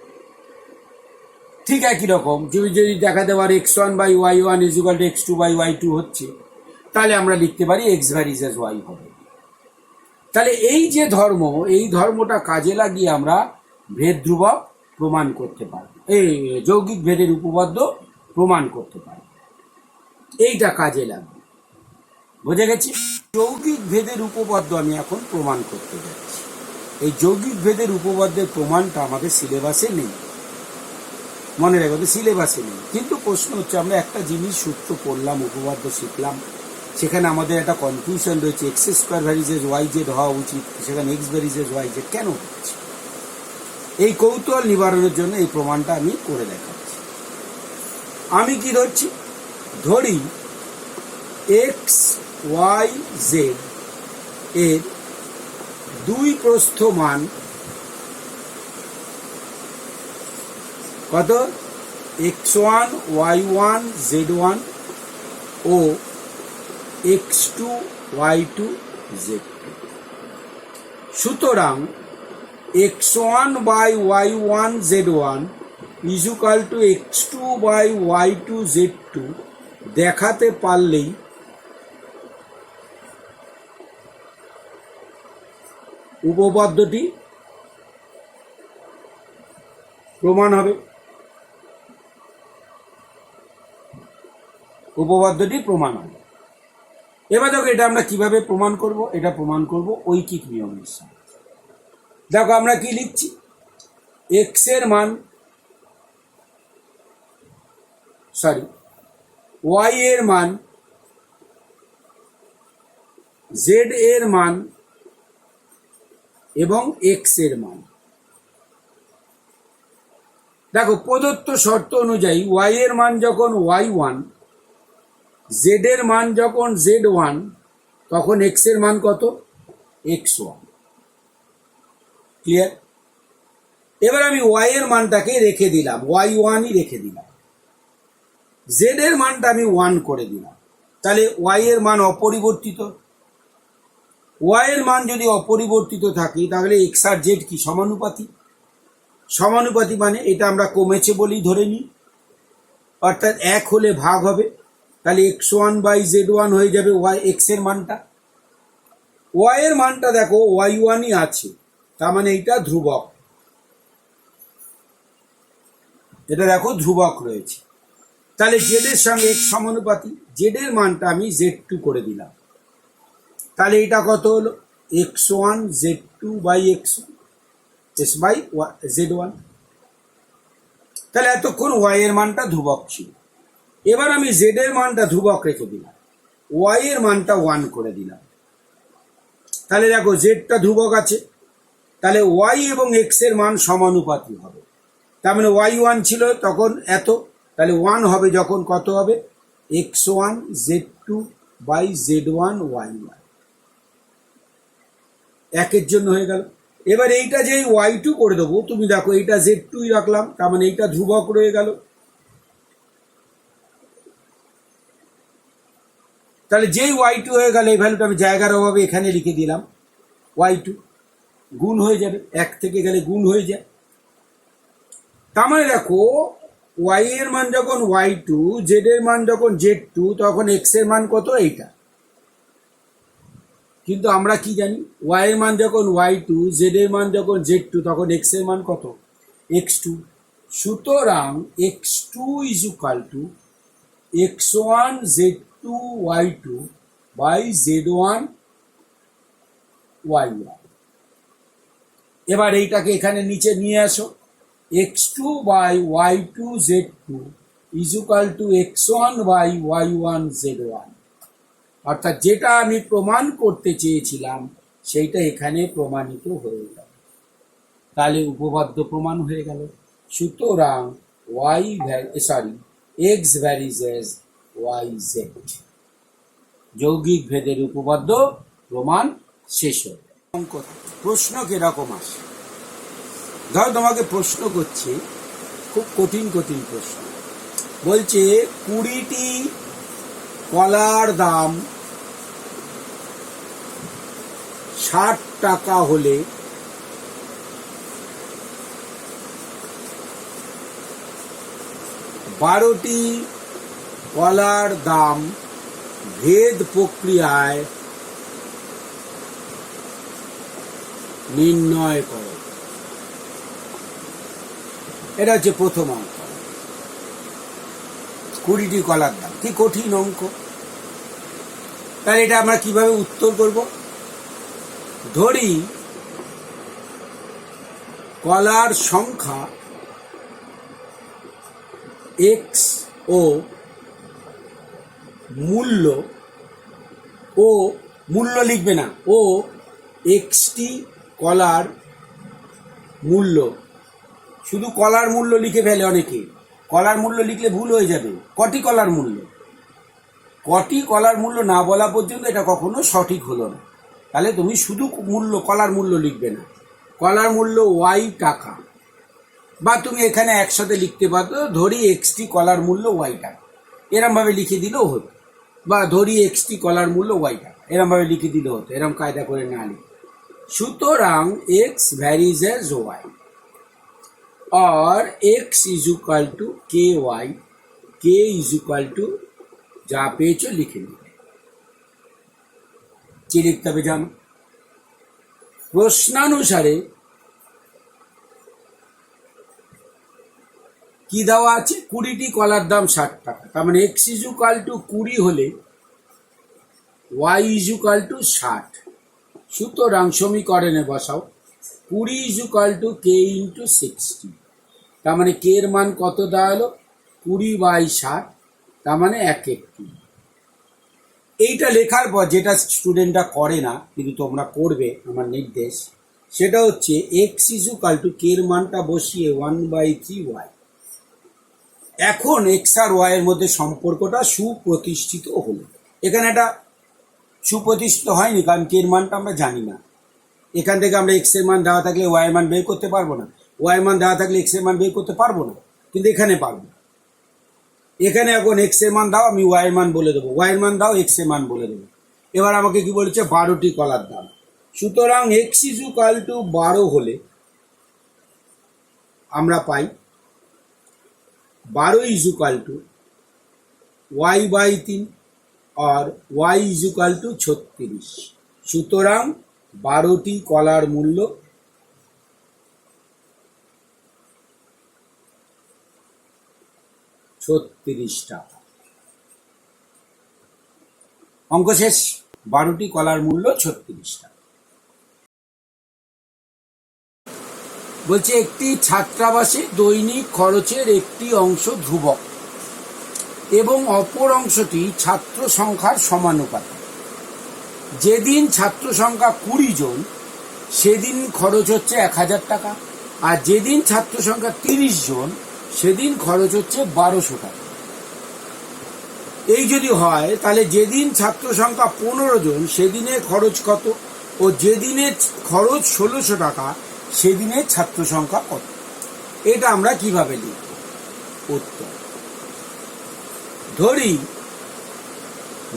ঠিক একই রকম যদি দেখাতে পারে x1/y1 = x2/y2 হচ্ছে, তাহলে আমরা লিখতে পারি এক্স ভ্যারিজ অ্যাজ ওয়াই হবে। তাহলে এই যে ধর্ম, এই ধর্মটা কাজে লাগিয়ে আমরা ভেদ ধ্রুবক প্রমাণ করতে পারব, এই যৌগিক ভেদের উপপাদ্য প্রমাণ করতে পারব। এইটা কাজে লাগবে, বোঝা গেছে? যৌগিক ভেদের উপপাদ্য আমি এখন প্রমাণ করতে যাচ্ছি। এই যৌগিক ভেদের উপপাদ্যের প্রমাণটা আমাদের সিলেবাসে নেই, মনে রাখবে সিলেবাসে নেই। কিন্তু প্রশ্ন হচ্ছে আমরা একটা জিনিস সূত্র পড়লাম, উপপাদ্য শিখলাম, সেখানে আমাদের একটা কনফিউশন রয়েছে x² varies as y Z হওয়া উচিত, সেখানে x varies as y z কেন হচ্ছে? এই কৌতূহল নিবারণের জন্য এই প্রমাণটা আমি করে দেখাচ্ছি। আমি কি ধরছি? ধরি x,y,z এর দুই প্রস্থ মান কত? x1, y1, z1 ও x2, y2, z2। সুতরাং x1/y1 z1 = x2/y2 z2 দেখাতে পারলেই উপপাদ্যটি প্রমাণ হবে। উপপাদ্যটি প্রমাণ হবে। এবার দেখো এটা আমরা কিভাবে প্রমাণ করব? এটা প্রমাণ করব ঐকিক নিয়মের সাহায্যে। দেখো আমরা কি লিখছি? x এর মান, y এর মান, z এর মান এবং x এর মান। দেখো প্রদত্ত শর্ত অনুযায়ী y এর মান যখন y1, z এর মান যখন z1, তখন x এর মান কত? x1। ক্লিয়ার? এবার আমি y এর মানটাকে রেখে দিলাম, y1ই রেখে দিলাম, z এর মানটা আমি 1 করে দিলাম। তাহলে y এর মান অপরিবর্তিত। y এর মান যদি অপরিবর্তিত থাকে তাহলে x আর z কি সমানুপাতি? সমানুপাতি মানে এটা আমরা কমেছে বলেই ধরে নিই, অর্থাৎ 1 হলে ভাগ হবে, তাহলে x1/z1 হয়ে যাবে x এর মানটা। y এর মানটা দেখো y1ই আছে, তার মানে এটা ধ্রুবক, এটা দেখো ধ্রুবক রয়েছে। তাহলে z এর সঙ্গে x সমানুপাতি, z এর মানটা আমি z2 করে দিলাম। তাহলে এটা কত হলো? x1 z2/x1 s/z1। তাহলে এতক্ষণ y এর মানটা ধ্রুবক ছিল। এবার আমি z এর মানটা ধ্রুবক রেখে দিলাম, y এর মানটা 1 করে দিলাম। তাহলে দেখো জেডটা ধ্রুবক আছে, তাহলে y এবং x এর মান সমানুপাতি হবে। তার মানে y1 ছিল তখন এত, তাহলে 1 হবে যখন কত হবে? x1 z2/z1 y1, একের জন্য হয়ে গেল। এবার এইটা যে y2 করে দেবো, তুমি দেখো এইটা z2ই রাখলাম, তার মানে এইটা ধ্রুবক রয়ে গেল। তাহলে যেই y2 হয়ে গেল, এই ভ্যালুটা আমি জায়গার অভাবে এখানে লিখে দিলাম, y2 গুণ হয়ে যাবে, 1 থেকে গেলে গুণ হয়ে যায়। তার মানে দেখো y এর মান যখন y2, z এর মান যখন z2, তখন x এর মান কত? এইটা। কিন্তু আমরা কি জানি? y এর মান যখন y2, z এর মান যখন z2, তখন x এর মান কত? x2। সুতরাং x2 = x1 z2 y2 z1 y1। এবার এইটাকে এখানে নিচে নিয়ে আসো, x2/y2 z2 = x1/y1 z1। অর্থাৎ যেটা আমি প্রমাণ করতে চেয়েছিলাম সেইটা এখানে প্রমাণিত হয়ে গেল। তাহলে উপপাদ্য প্রমাণ হয়ে গেল। সুতরাং x varies as y z, যৌগিক ভেদের উপপাদ্য প্রমাণ শেষ হল। প্রশ্ন কিরকম আসে? ধর তোমাকে প্রশ্ন করছে, খুব কঠিন কঠিন প্রশ্ন, বলছে 20টি কলার দাম 60 টাকা হলে 12টি কলার দাম ভেদ প্রক্রিয়ায় নির্ণয় করো। এটা হচ্ছে প্রথম অঙ্ক। 20টি কলার দাম, কি কঠিন অঙ্ক। তাহলে এটা আমরা কিভাবে উত্তর করব? ধরি কলার সংখ্যা এক্স ও মূল্য লিখবে না, ও এক্সটি কলার মূল্য, শুধু কলার মূল্য লিখে ফেলে অনেকে। কলার মূল্য লিখলে ভুল হয়ে যাবে। কটি কলার মূল্য, কটি কলার মূল্য না বলা পর্যন্ত এটা কখনো সঠিক হলো না। তাহলে তুমি শুধু কলার মূল্য লিখবে না, কলার মূল্য ওয়াই টাকা, বা তুমি এখানে একসাথে লিখতে পারো, ধরি এক্সটি কলার মূল্য ওয়াই টাকা, এরমভাবে লিখে দিলেও হতো। বা ধরি এক্সটি কলার মূল্য ওয়াই টাকা, এরমভাবে লিখে দিলেও হতো, এরম কায়দা করে না লিখে। সুতরাং এক্স ভ্যারিজ অ্যাজ ওয়াই, और x इज इक्वल टू के वाई, के इज इक्वल टू যা পেয়েছো লিখে নেবে। কি লিখতে হবে জানো? প্রশ্নানুসারে কি দেওয়া আছে? 20টি কলার দাম 60 টাকা। তার মানে x ইজ ইকুয়াল টু 20 হলে y ইজ ইকুয়াল টু 60। সুতরাং সমীকরণে বসাও 20 is equal to k into 60। তার মানে কে এর মান কত দেওয়া হলো? 20/60, তার মানে 1/3। এইটা লেখার পর যেটা স্টুডেন্টরা করে না, কিন্তু তোমরা করবে, আমার নির্দেশ, সেটা হচ্ছে এক্স ইজ ইকুয়াল টু কে এর মানটা বসিয়ে 1/3y। এখন এক্স আর ওয়াই এর মধ্যে সম্পর্কটা সুপ্রতিষ্ঠিত হলো। এখানে এটা সুপ্রতিষ্ঠিত হয়নি, কারণ কে এর মানটা আমরা জানি না। এখান থেকে আমরা এক্স এর মান দেওয়া থাকলে ওয়াই এর মান বের করতে পারবো না, ওয়াই এর মান দেওয়া থাকলে এক্স এর মান বের করতে পারবো না, কিন্তু এখানে পারবো। এখানে এখন এক্স এর মান দাও, আমি ওয়াই এর মান বলে দেবো, ওয়াই এর মান দাও, এক্স এর মান বলে দেবো। এবার আমাকে কি বলেছে? 12টি কলার দাম। সুতরাং এক্স ইজ ইকুয়াল টু 12 হলে আমরা পাই 12 ইজ ইকুয়াল টু y/3, और y ইজ ইকুয়াল টু 36। সুতরাং 12টি কলার মূল্য 36 টাকা। অঙ্ক শেষ। 12টি কলার মূল্য 36 টাকা। বলছে একটি ছাত্রাবাসে দৈনিক খরচের একটি অংশ ধ্রুবক এবং অপর অংশটি ছাত্র সংখ্যার সমানুপাতিক। যেদিন ছাত্র সংখ্যা 20 জন সেদিন খরচ হচ্ছে 1000 টাকা, আর যেদিন ছাত্র সংখ্যা 30 জন সেদিন খরচ হচ্ছে 1200 টাকা। এই যদি হয় তাহলে যেদিন ছাত্র সংখ্যা 15 জন সেদিনে খরচ কত, ও যেদিনে খরচ 1600 টাকা সেদিনে ছাত্র সংখ্যা কত? এটা আমরা কিভাবে লিখব? উত্তর,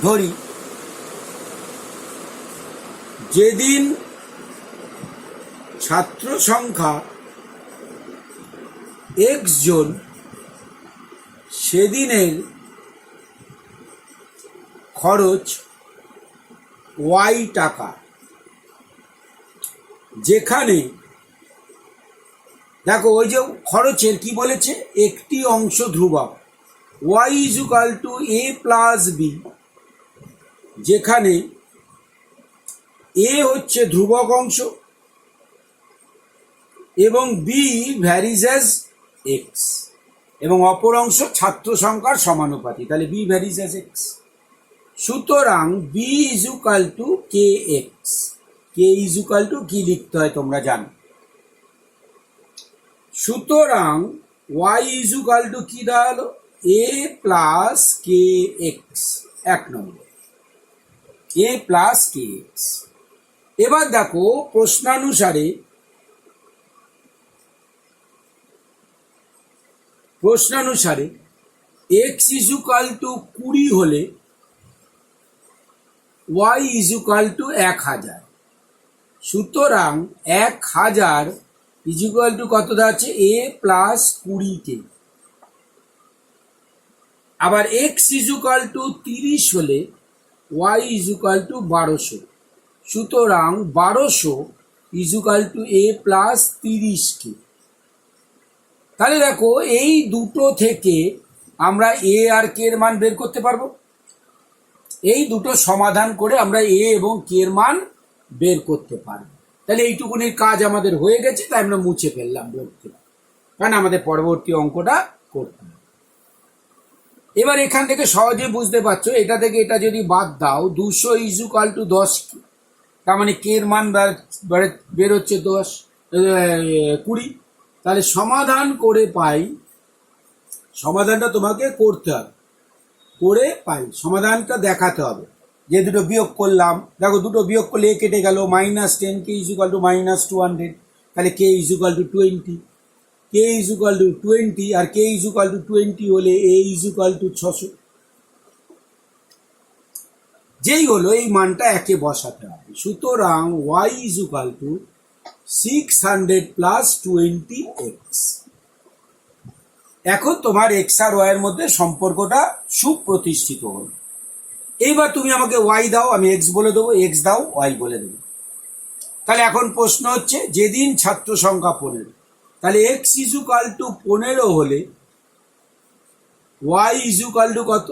ধরি যেদিন ছাত্র সংখ্যা x জন সেদিনের খরচ y টাকা। যেখানে দেখো ওই যে খরচের কি বলেছে? একটি অংশ ধ্রুবক, y is equal to a plus b, যেখানে a হচ্ছে ধ্রুবক অংশ এবং b ভ্যারিজ অ্যাজ x, এবং অপর অংশ ছাত্র সংখ্যার সমানুপাতিক, তাহলে b ভ্যারিজ অ্যাজ x। সুতরাং b is equal to k x. K is equal to কি লিখতে হয় তোমরা জানো। সুতরাং y ইজ ইকুয়াল টু কি দাঁড়ালো? a plus K x, 1 number, a plus K x. এবার দেখো প্রশ্নানুসারে x ইজ ইকুয়াল টু 20 হলে y ইজ ইকুয়াল টু 1000। সুতরাং 1000 ইজ ইকুয়াল টু কত দাঁড়াচ্ছে? a প্লাস 20 কে। আবার এক্স ইজুকাল টু 30 হলে ওয়াই ইজুকাল টু 1200। সুতরাং 1200 ইজুকাল টু এ প্লাস 30 তাহলে দেখো এই দুটো থেকে আমরা এ আর কে এর মান বের করতে পারবো। এই দুটো সমাধান করে আমরা এ এবং কে এর মান বের করতে পারবো। তাহলে এইটুকুনির কাজ আমাদের হয়ে গেছে, তাই আমরা মুছে ফেললাম বোর্ড থেকে, কারণ আমাদের পরবর্তী অঙ্কটা করতে হবে। এবার এখান থেকে সহজে বুঝতে পারছো, এটা থেকে এটা যদি বাদ দাও 200 ইজুকাল টু 10, তার মানে কে এর মান বের হচ্ছে 20। তাহলে সমাধান করে পাই, সমাধানটা তোমাকে করতে হবে, করে পাই সমাধানটা দেখাতে হবে। যে দুটো বিয়োগ করলাম, দেখো দুটো বিয়োগ করলে এ কেটে গেল, -10 কে ইজুকাল টু -200, তাহলে কে equal to 20, K equal to 20 R K equal to 20 হলে এ ইজুকাল টু 600। যেই হলো এই মানটা একে বসাতে হবে। সুতরাং y is equal two 600 plus 20x। এখন তোমার এক্স আর ওয়াই এর মধ্যে সম্পর্কটা সুপ্রতিষ্ঠিত হলো। এইবার তুমি আমাকে ওয়াই দাও, আমি এক্স বলে দেবো, এক্স দাও ওয়াই বলে দেবো। তাহলে এখন প্রশ্ন হচ্ছে, যেদিন ছাত্র সংখ্যা 15, তাহলে এক্স ইজুকাল টু 15 হলে ওয়াই ইজুকাল টু কত?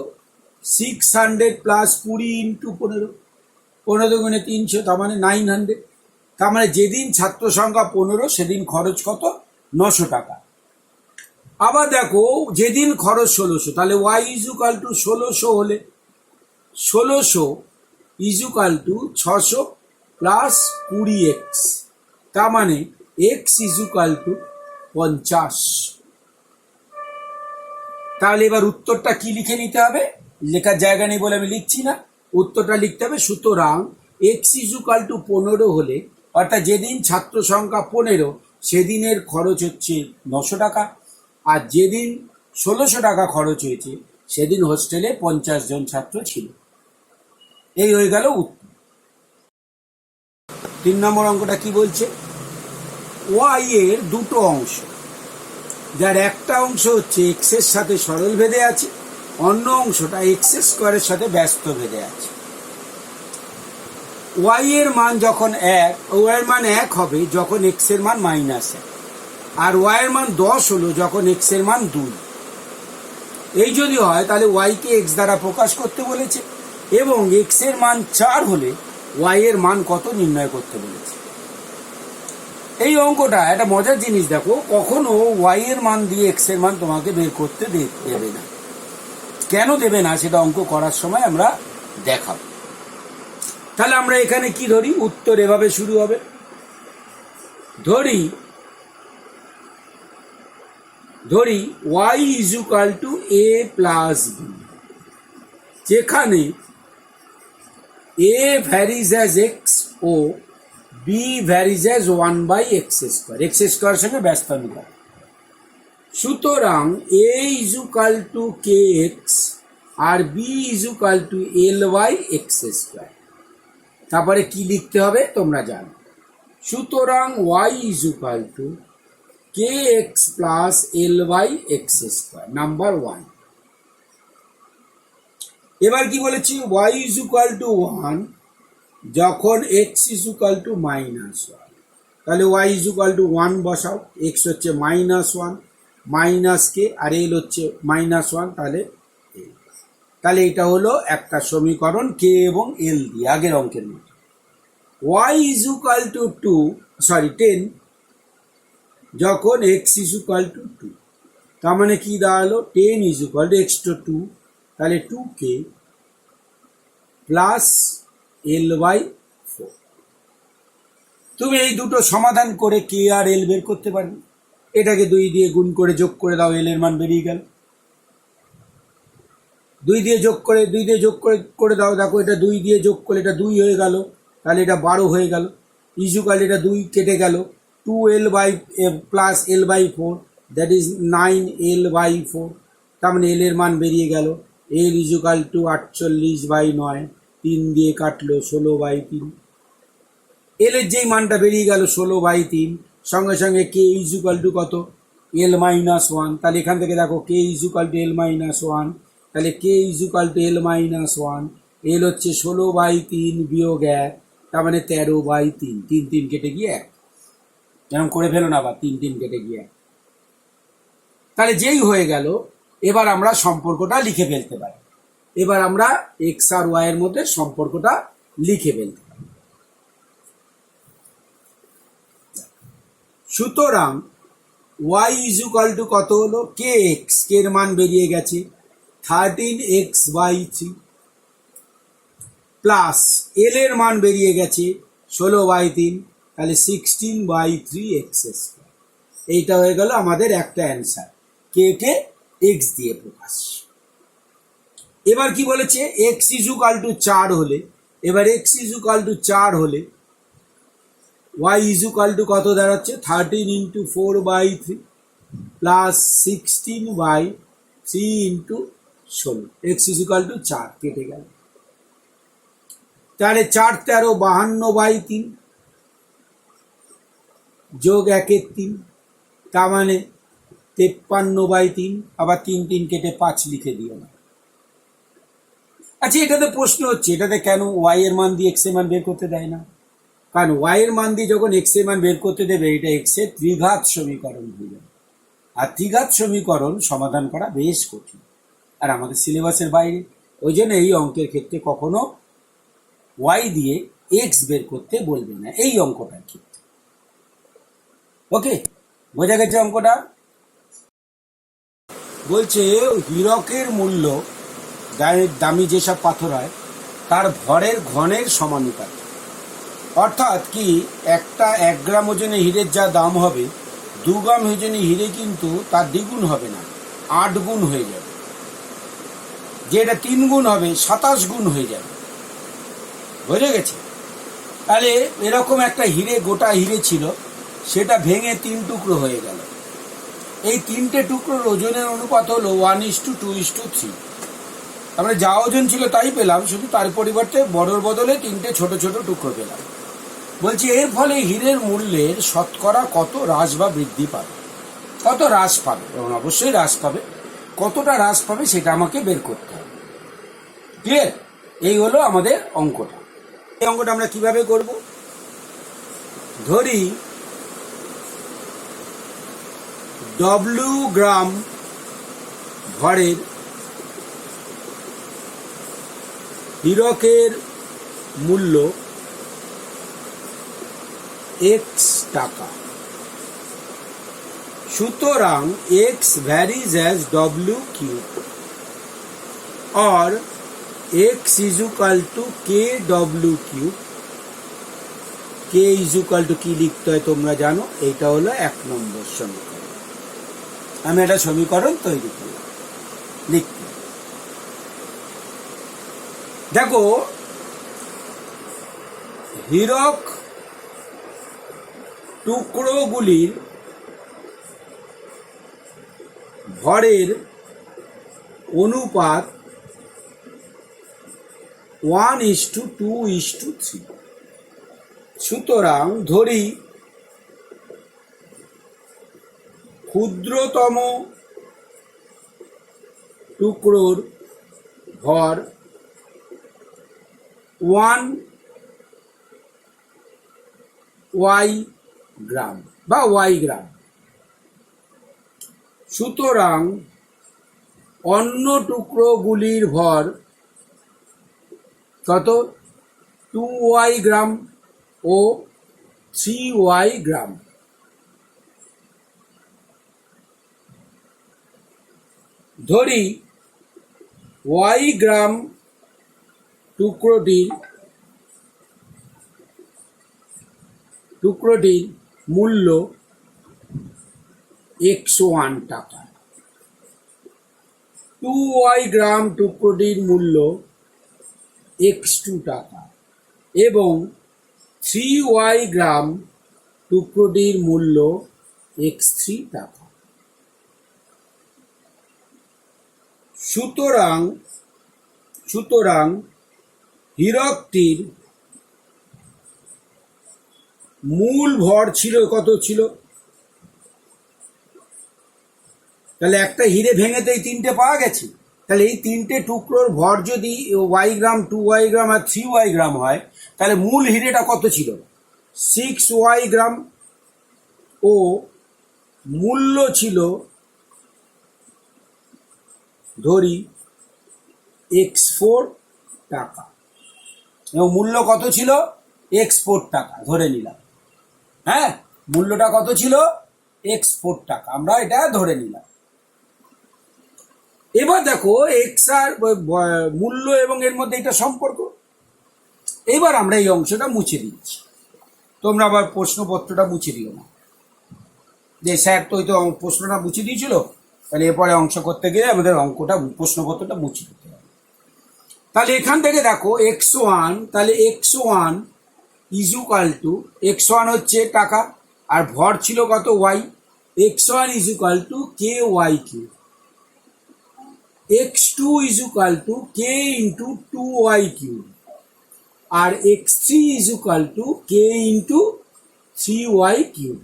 600 প্লাস 20 ইন্টু 15, 15 গুণে 300, তার মানে 900। তার মানে যেদিন ছাত্র সংখ্যা 15 সেদিন খরচ কত? 900 টাকা। আবার দেখো যেদিন খরচ 1600, তাহলে ওয়াই ইজুকাল টু 1600 হলে 1600 ইজুকাল টু 600 প্লাস 20x, তার মানে এক্স ইজুকাল টু 50। তাহলে এবার উত্তরটা কি লিখে নিতে হবে? লেখার জায়গা নেই বলে আমি লিখছি না, উত্তরটা লিখতে হবে। সুতরাং এক্স ইজুকাল টু 15 হলে, অর্থাৎ যেদিন ছাত্র সংখ্যা 15 সেদিনের খরচ হচ্ছে 900 টাকা, আর যেদিন 1600 টাকা খরচ হয়েছে সেদিন হোস্টেলে 50 জন ছাত্র ছিল। এই হয়ে গেল উত্তর। 3 নম্বর অঙ্কটা কি বলছে? ওয়াই এর দুটো অংশ, যার একটা অংশ হচ্ছে এক্স এর সাথে সরল ভেদে আছে, অন্য অংশটা এক্স স্কোয়ারের সাথে ব্যস্ত ভেদে আছে। ওয়াই এর মান যখন 1, ওয়াই এর মান 1 হবে যখন এক্স এর মান -1, আর ওয়াই এর মান 10 হলো যখন এক্স এর মান 2। এই যদি হয় তাহলে ওয়াই কে এক্স দ্বারা প্রকাশ করতে বলেছে, এবং এক্স এর মান 4 হলে ওয়াই এর মান কত নির্ণয় করতে বলেছে। এই অঙ্কটা একটা মজার জিনিস, দেখো কখনো ওয়াই এর মান দিয়ে এক্স এর মান তোমাকে বের করতে দেবে না। কেন দেবে না সেটা অঙ্ক করার সময় আমরা দেখাবো। তাহলে আমরা এখানে কি ধরি? উত্তর এভাবে শুরু হবে, ধরি y is equal to a plus b, যেখানে এ ভ্যারিজ অ্যাজ এক্স ও b varies as 1/x², x square সঙ্গে ব্যস্ত মিলায়। সুতরাং a is equal to k x আর বি ইজুকাল টু l/x²। তারপরে কি লিখতে হবে তোমরা জানো। সুতরাং y is equal to k x plus l/x², number 1। এবার কি বলেছি? ওয়াই ইজুকাল টু 1 যখন এক্স ইজুকাল টু -1, তাহলে ওয়াই ইজুকাল টু 1 বসাও, এক্স হচ্ছে -1 মাইনাস কে, আর এল হচ্ছে -1, তাহলে এটা হলো একটা সমীকরণ কে এবং এল দিয়ে, আগের অঙ্কের মতো। ওয়াই ইজুকাল টু 10 যখন এক্স ইজুকাল টু 2, তার মানে কি দাঁড়ালো? 10 ইজুকাল টু এক্স টু 2, তাহলে 2k প্লাস l/4। তুমি এই দুটো সমাধান করে কে আর এল বের করতে পারবে। এটাকে 2 দিয়ে গুণ করে যোগ করে দাও, এল এর মান বেরিয়ে গেল। 2 দিয়ে যোগ করে দাও, দেখো এটা 2 দিয়ে যোগ করলে এটা 2 হয়ে গেল, তাহলে এটা 12 হয়ে গেল। ইজুকাল এটা 2 কেটে গেল, 2l plus l/4, that is 9l/4, তার মানে এল এর মান বেরিয়ে গেল। এল ইজুকাল টু 48/9, 3 দিয়ে কাটলো 16/3। এল এর যেই মানটা বেরিয়ে গেল 16/3, সঙ্গে সঙ্গে কে ইজুকাল টু কত? l-1, তাহলে এখান থেকে দেখো কে ইজুকাল টু l-1, তাহলে কে ইজুকাল টু L-1, এল হচ্ছে 16/3 বিয়োগ 1, তার মানে 13/3, 3 কেটে গিয়ে 1, যেমন করে ফেলো না, আবার 3 কেটে গিয়ে 1। তাহলে যেই হয়ে গেল, এবার আমরা সম্পর্কটা লিখে ফেলতে পারি। এবার আমরা এক্স আর ওয়াই এর মধ্যে সম্পর্কটা লিখে ফেলতে পারি। সুতরাং ওয়াই ইজুকাল টু কত হলো, কে এক্স, কে এর মান বেরিয়ে গেছে 13x/3, প্লাস এল এর মান বেরিয়ে গেছে 16/3, তাহলে 16/3x²। এইটা হয়ে গেল আমাদের একটা অ্যান্সার, কে কে এক্স দিয়ে প্রকাশ। এবার কি বলেছে, এক্স ইজুকাল টু 4 হলে, এবার এক্স ইজুকাল টু 4 হলে ওয়াই ইজুকাল টু কত দাঁড়াচ্ছে, 13 × 4/3 প্লাস 16/3 × 16, এক্স ইজুকাল টু 4 কেটে গেল। তাহলে 4 13 52/3 যোগ 1 3, তার মানে 53/3, আবার 3 কেটে 5 লিখে দিও না। আচ্ছা, এটাতে প্রশ্ন হচ্ছে, এটাতে কেন ওয়াই এর মান দিয়ে এক্স এর মান বের করতে দেয় না? কারণ ওয়াই এর মান দিয়ে যখন এক্স এর মান বের করতে দেবে, এটা এক্স এর ত্রিঘাত সমীকরণ হয়ে যাবে, আর ত্রিঘাত সমীকরণ সমাধান করা বেশ কঠিন, আর আমাদের সিলেবাসের বাইরে। ওই জন্য এই অঙ্কের ক্ষেত্রে কখনো ওয়াই দিয়ে এক্স বের করতে বলবে না, এই অঙ্কটার ক্ষেত্রে। ওকে, বোঝা গেছে অঙ্কটা? বলছে হীরকের মূল্য, দামি যেসব পাথর হয় তার ভরের ঘনের সমানুপাতিক। অর্থাৎ কি, একটা 1 গ্রাম ওজনে হীরের যা দাম হবে, 2 গ্রাম ওজনে হীরে কিন্তু তার দ্বিগুণ হবে না, 8 গুণ হয়ে যাবে। যেটা 3 গুণ হবে, 27 গুণ হয়ে যাবে। বুঝে গেছে? তাহলে এরকম একটা হিরে, গোটা হিরে ছিল, সেটা ভেঙে 3 টুকরো হয়ে গেল। এই 3টে টুকরোর ওজনের অনুপাত হলো 1:2:3। আমরা যা ওজন ছিল তাই পেলাম, শুধু তার পরিবর্তে বড়র বদলে 3টে ছোট ছোট টুকরো পেলাম। বলছি এর ফলে হীরের মূল্যের শতকরা কত হ্রাস বা বৃদ্ধি পাবে, কত হ্রাস পাবে? এবং অবশ্যই হ্রাস পাবে, কতটা হ্রাস পাবে সেটা আমাকে বের করতে হবে। ক্লিয়ার? এই হলো আমাদের অঙ্কটা। এই অঙ্কটা আমরা কিভাবে করব? ধরি W গ্রাম ভরের হীরকের মূল্য x টাকা। সুতরাং x varies as W cube or x is equal to KW cube। k is equal to কি লিখতে হয় তোমরা জানো, এইটা হলো 1 নম্বর সমীকরণ। আমি একটা সমীকরণ তৈরি করলাম, লিখতে দেখো, হীরক টুকরোগুলির ভরের অনুপাত 1:2:3। সুতরাং ধরি ক্ষুদ্রতম টুকরোর ভর 1 y গ্রাম বা y গ্রাম। সুতরাং অন্য টুকরোগুলির ভর কত, 2y গ্রাম ও 3y গ্রাম। ধরি y গ্রাম টুকরোটির মূল্য x1 টাকা, 2y গ্রাম টুকরোটির মূল্য x2 টাকা এবং 3y গ্রাম টুকরোটির মূল্য x3 টাকা। সুতরাং হীরকটির মূল ভর ছিল কত ছিল, তাহলে একটা হিরে ভেঙে তো এই 3টে পাওয়া গেছে, তাহলে এই তিনটে টুকরোর ভর যদি ওয়াই গ্রাম, 2y গ্রাম আর 3y গ্রাম হয়, তাহলে মূল হিরেটা কত ছিল? 6y গ্রাম ও মূল্য ছিল ধরি x4 টাকা। এবং মূল্য কত ছিল? x4 টাকা ধরে নিলাম। হ্যাঁ, মূল্যটা কত ছিল? x4 টাকা, আমরা এটা ধরে নিলাম। এবার দেখো এক্স আর মূল্য এবং এর মধ্যে এটা সম্পর্ক। এবার আমরা এই অংশটা মুছে দিচ্ছি, তোমরা আবার প্রশ্নপত্রটা মুছে দিও না যে স্যার তো ওই তো প্রশ্নটা মুছে দিয়েছিল, তাহলে এরপরে অংশ করতে গেলে আমাদের অঙ্কটা প্রশ্নপত্রটা মুছে দিতে হবে। তাহলে এখান থেকে দেখো x1, তাহলে x1 ইজুকাল টু, x1 হচ্ছে টাকা আর ভর ছিল কত? y। x1 is equal to k y q, x2 is equal to k into 2y q, আর x3 is equal to k into 3y q.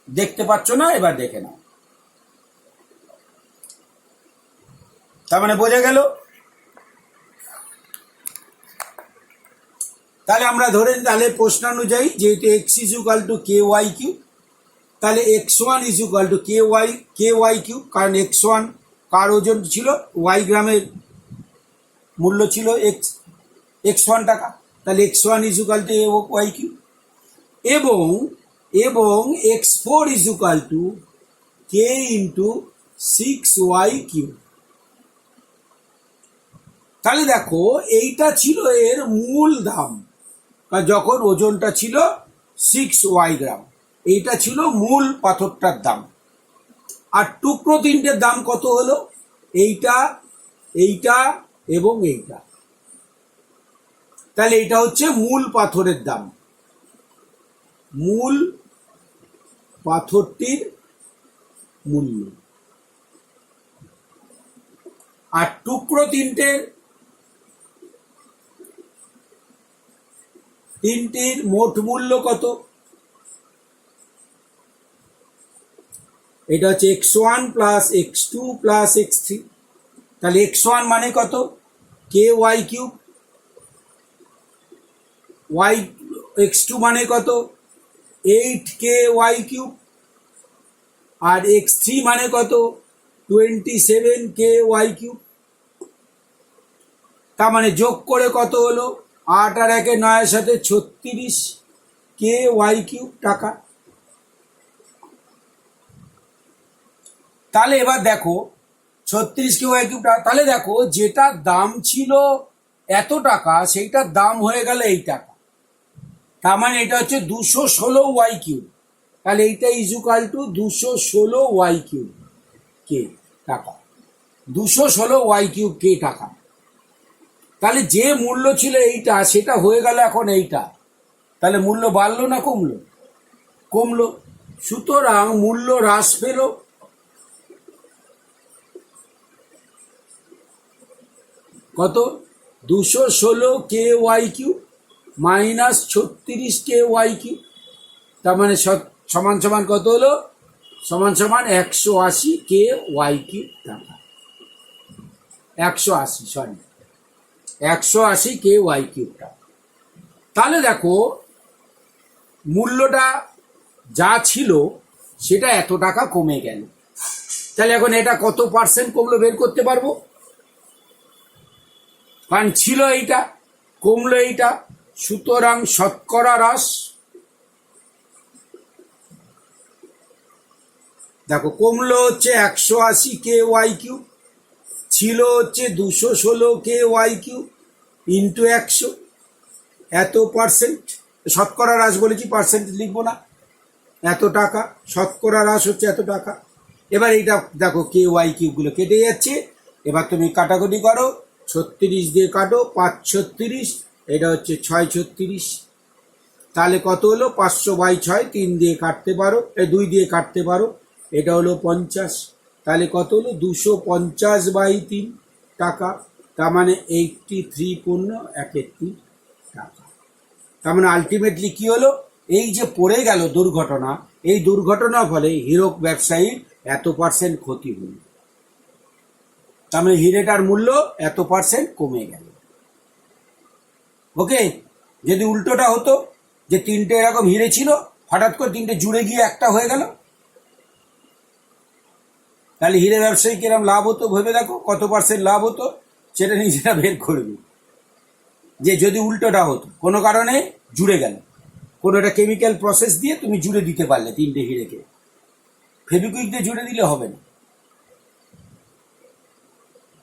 দেখতে পাচ্ছ না? এবার দেখে নাও। তার মানে বোঝা গেল। তাহলে আমরা ধরে নিই, তাহলে প্রশ্নানুযায়ী যেহেতু x equal to k y Q, তাহলে x1 is equal to k y Q, কারণ x1 কার ওজন ছিল? y গ্রামের মূল্য ছিল x1 টাকা, তাহলে x1 is equal two Y Q, এবং x4 equal to k into 6y Q. তাহলে দেখো এইটা ছিল এর মূল দাম, যখন ওজনটা ছিল 6y গ্রাম, এইটা ছিল মূল পাথরটার দাম। আর টুকরো তিনটের দাম কত হলো? এইটা, এইটা এবং এইটা। তাহলে এটা হচ্ছে মূল পাথরের দাম, মূল পাথরটির মূল্য। আর টুকরো তিনটির মোট মূল্য কত? এটা হচ্ছে x1 plus x2 plus x3। তাহলে x1 মানে কত? কে ওয়াই কিউব, x2 মানে কত? 8ky কিউব, আর x3 মানে কত? 27ky cube. তার মানে যোগ করে কত হলো? 8 আর 1 9 এর সাথে 36ky কিউব টাকা। তাহলে এবার দেখো 36ky কিউব টাকা। তাহলে দেখো যেটার দাম ছিল এত টাকা, সেইটার দাম হয়ে গেল এই টাকা। তার মানে এটা হচ্ছে 216y কিউব। তাহলে এইটা ইজুকাল টু 216y কিউব কে টাকা, 216y কিউব কে টাকা। তাহলে যে মূল্য ছিল এইটা, সেটা হয়ে গেল এখন এইটা। তাহলে মূল্য বাড়লো না কমলো? কমলো। সুতরাং মূল্য হ্রাস পেল। কত? 216ky cube minus 36ky cube. তার মানে সমান সমান কত হলো? সমান সমান 180ky কিউব টাকা। 180ky কিউব টাকা। তাহলে দেখো মূল্যটা যা ছিল সেটা এত টাকা কমে গেল। তাহলে এখন এটা কত পার্সেন্ট কমলো বের করতে পারবো, কারণ ছিল এইটা, কমলো এইটা। সুতরাং শতকরা হ্রাস, দেখো কমলো হচ্ছে 180ky কিউব, ছিল হচ্ছে 216ky কিউব ইন্টু 100, এত পার্সেন্ট। শতকরা হ্রাস বলেছি, পার্সেন্ট লিখবো না। এত টাকা, শতকরা হ্রাস হচ্ছে এত টাকা। এবার এইটা দেখো ky কিউবগুলো কেটে যাচ্ছে। এবার তুমি কাটাকুটি করো, 36 দিয়ে কাটো, 5 36, এটা হচ্ছে 6 36। তাহলে কত হলো? 500/6, 3 দিয়ে কাটতে পারো, 2 দিয়ে কাটতে পারো, এটা হলো 50। তাহলে কত হলো? 250/3 টাকা। তার মানে 83.31 টাকা। তার মানে আলটিমেটলি কি হলো? এই যে পড়ে গেল দুর্ঘটনা, এই দুর্ঘটনার ফলে হীরক ব্যবসায়ীর এত পার্সেন্ট ক্ষতি হলো। তার মানে হিরেটার মূল্য এত % কমে গেল। ওকে, যদি উল্টোটা হতো যে 3টে এরকম হিরে ছিল, হঠাৎ করে 3টে জুড়ে গিয়ে একটা হয়ে গেল, তাহলে হিরে ব্যবসায়ী কিরম লাভ হতো ভেবে দেখো, কত % লাভ হতো সেটা নিজেরা বের করবে। যে যদি উল্টোটা হতো, কোনো কারণে জুড়ে গেল, কোনো একটা কেমিক্যাল প্রসেস দিয়ে তুমি জুড়ে দিতে পারলে 3টে হিরেকে, ফেভিকুইক দিয়ে জুড়ে দিলে হবে না,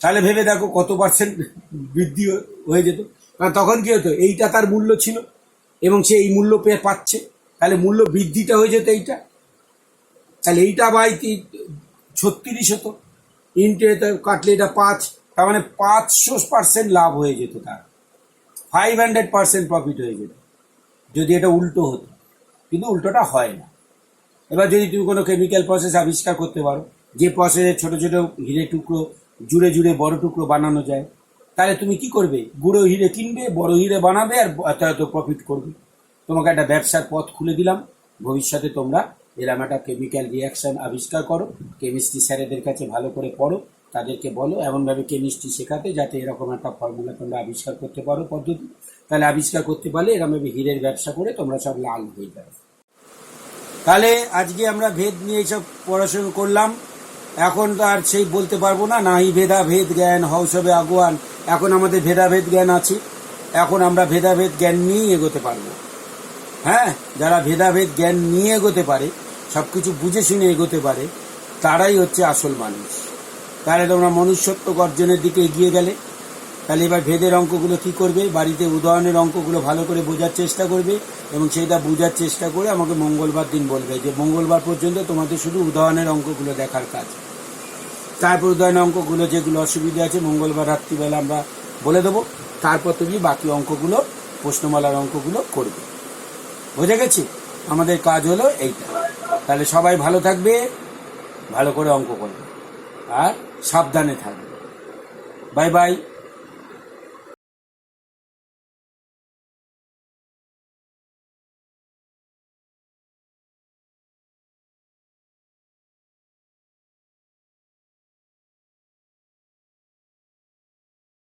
তাহলে ভেবে দেখো কত % বৃদ্ধি হয়ে যেত। কারণ তখন কি হতো, এইটা তার মূল্য ছিল এবং সে এই মূল্য পেয়ে পাচ্ছে, তাহলে মূল্য বৃদ্ধিটা হয়ে যেত এইটা, তাহলে এইটা বাই 36 হতো, ইন্টে কাটলে এটা 5, তার মানে 500% লাভ হয়ে যেত, তার 500% প্রফিট হয়ে যেত যদি এটা উল্টো হতো। কিন্তু উল্টোটা হয় না। এবার যদি তুমি কোনো কেমিক্যাল প্রসেস আবিষ্কার করতে পারো, যে প্রসেসে ছোট ছোট হিরে টুকরো জুড়ে জুড়ে বড় টুকরো বানানো যায়, তাহলে তুমি কি করবে, গুঁড়ো হিরে কিনবে, বড় হিরে বানাবে, আর এত এত প্রফিট করবে। তোমাকে একটা ব্যবসার পথ খুলে দিলাম। ভবিষ্যতে তোমরা এরকম একটা কেমিক্যাল রিয়াকশন আবিষ্কার করো, কেমিস্ট্রি স্যারেদের কাছে ভালো করে পড়ো, তাদেরকে বলো এমনভাবে কেমিস্ট্রি শেখাতে যাতে এরকম একটা ফর্মুলা তোমরা আবিষ্কার করতে পারো পদ্ধতি। তাহলে আবিষ্কার করতে পারলে এরকমভাবে হীরের ব্যবসা করে তোমরা সব লাল হয়ে যাবে। তাহলে আজকে আমরা ভেদ নিয়ে এইসব পড়াশুনো করলাম। এখন তো আর সেই বলতে পারবো না, নাহি ভেদাভেদ জ্ঞান হৌসবে আগুয়ান। এখন আমাদের ভেদাভেদ জ্ঞান আছে, এখন আমরা ভেদাভেদ জ্ঞান নিয়েই এগোতে পারবো। হ্যাঁ, যারা ভেদাভেদ জ্ঞান নিয়ে এগোতে পারে, সব কিছু বুঝে শুনে এগোতে পারে, তারাই হচ্ছে আসল মানুষ। তাহলে তোমরা মনুষ্যত্ব অর্জনের দিকে এগিয়ে গেলে। তাহলে এবার ভেদের অঙ্কগুলো কি করবে, বাড়িতে উদাহরণের অঙ্কগুলো ভালো করে বোঝার চেষ্টা করবে এবং সেইটা বোঝার চেষ্টা করে আমাকে মঙ্গলবার দিন বলবে যে মঙ্গলবার পর্যন্ত তোমাদের শুধু উদাহরণের অঙ্কগুলো দেখার কাজ। তারপর উদাহরণের অঙ্কগুলো যেগুলো অসুবিধা আছে মঙ্গলবার রাত্রিবেলা আমরা বলে দেবো, তারপর তুমি বাকি অঙ্কগুলো, প্রশ্নমালার অঙ্কগুলো করবে। বোঝা গেছে? আমাদের কাজ হলো এইটা। তাহলে সবাই ভালো থাকবে, ভালো করে অঙ্ক করবে আর সাবধানে থাকবে। Bye bye.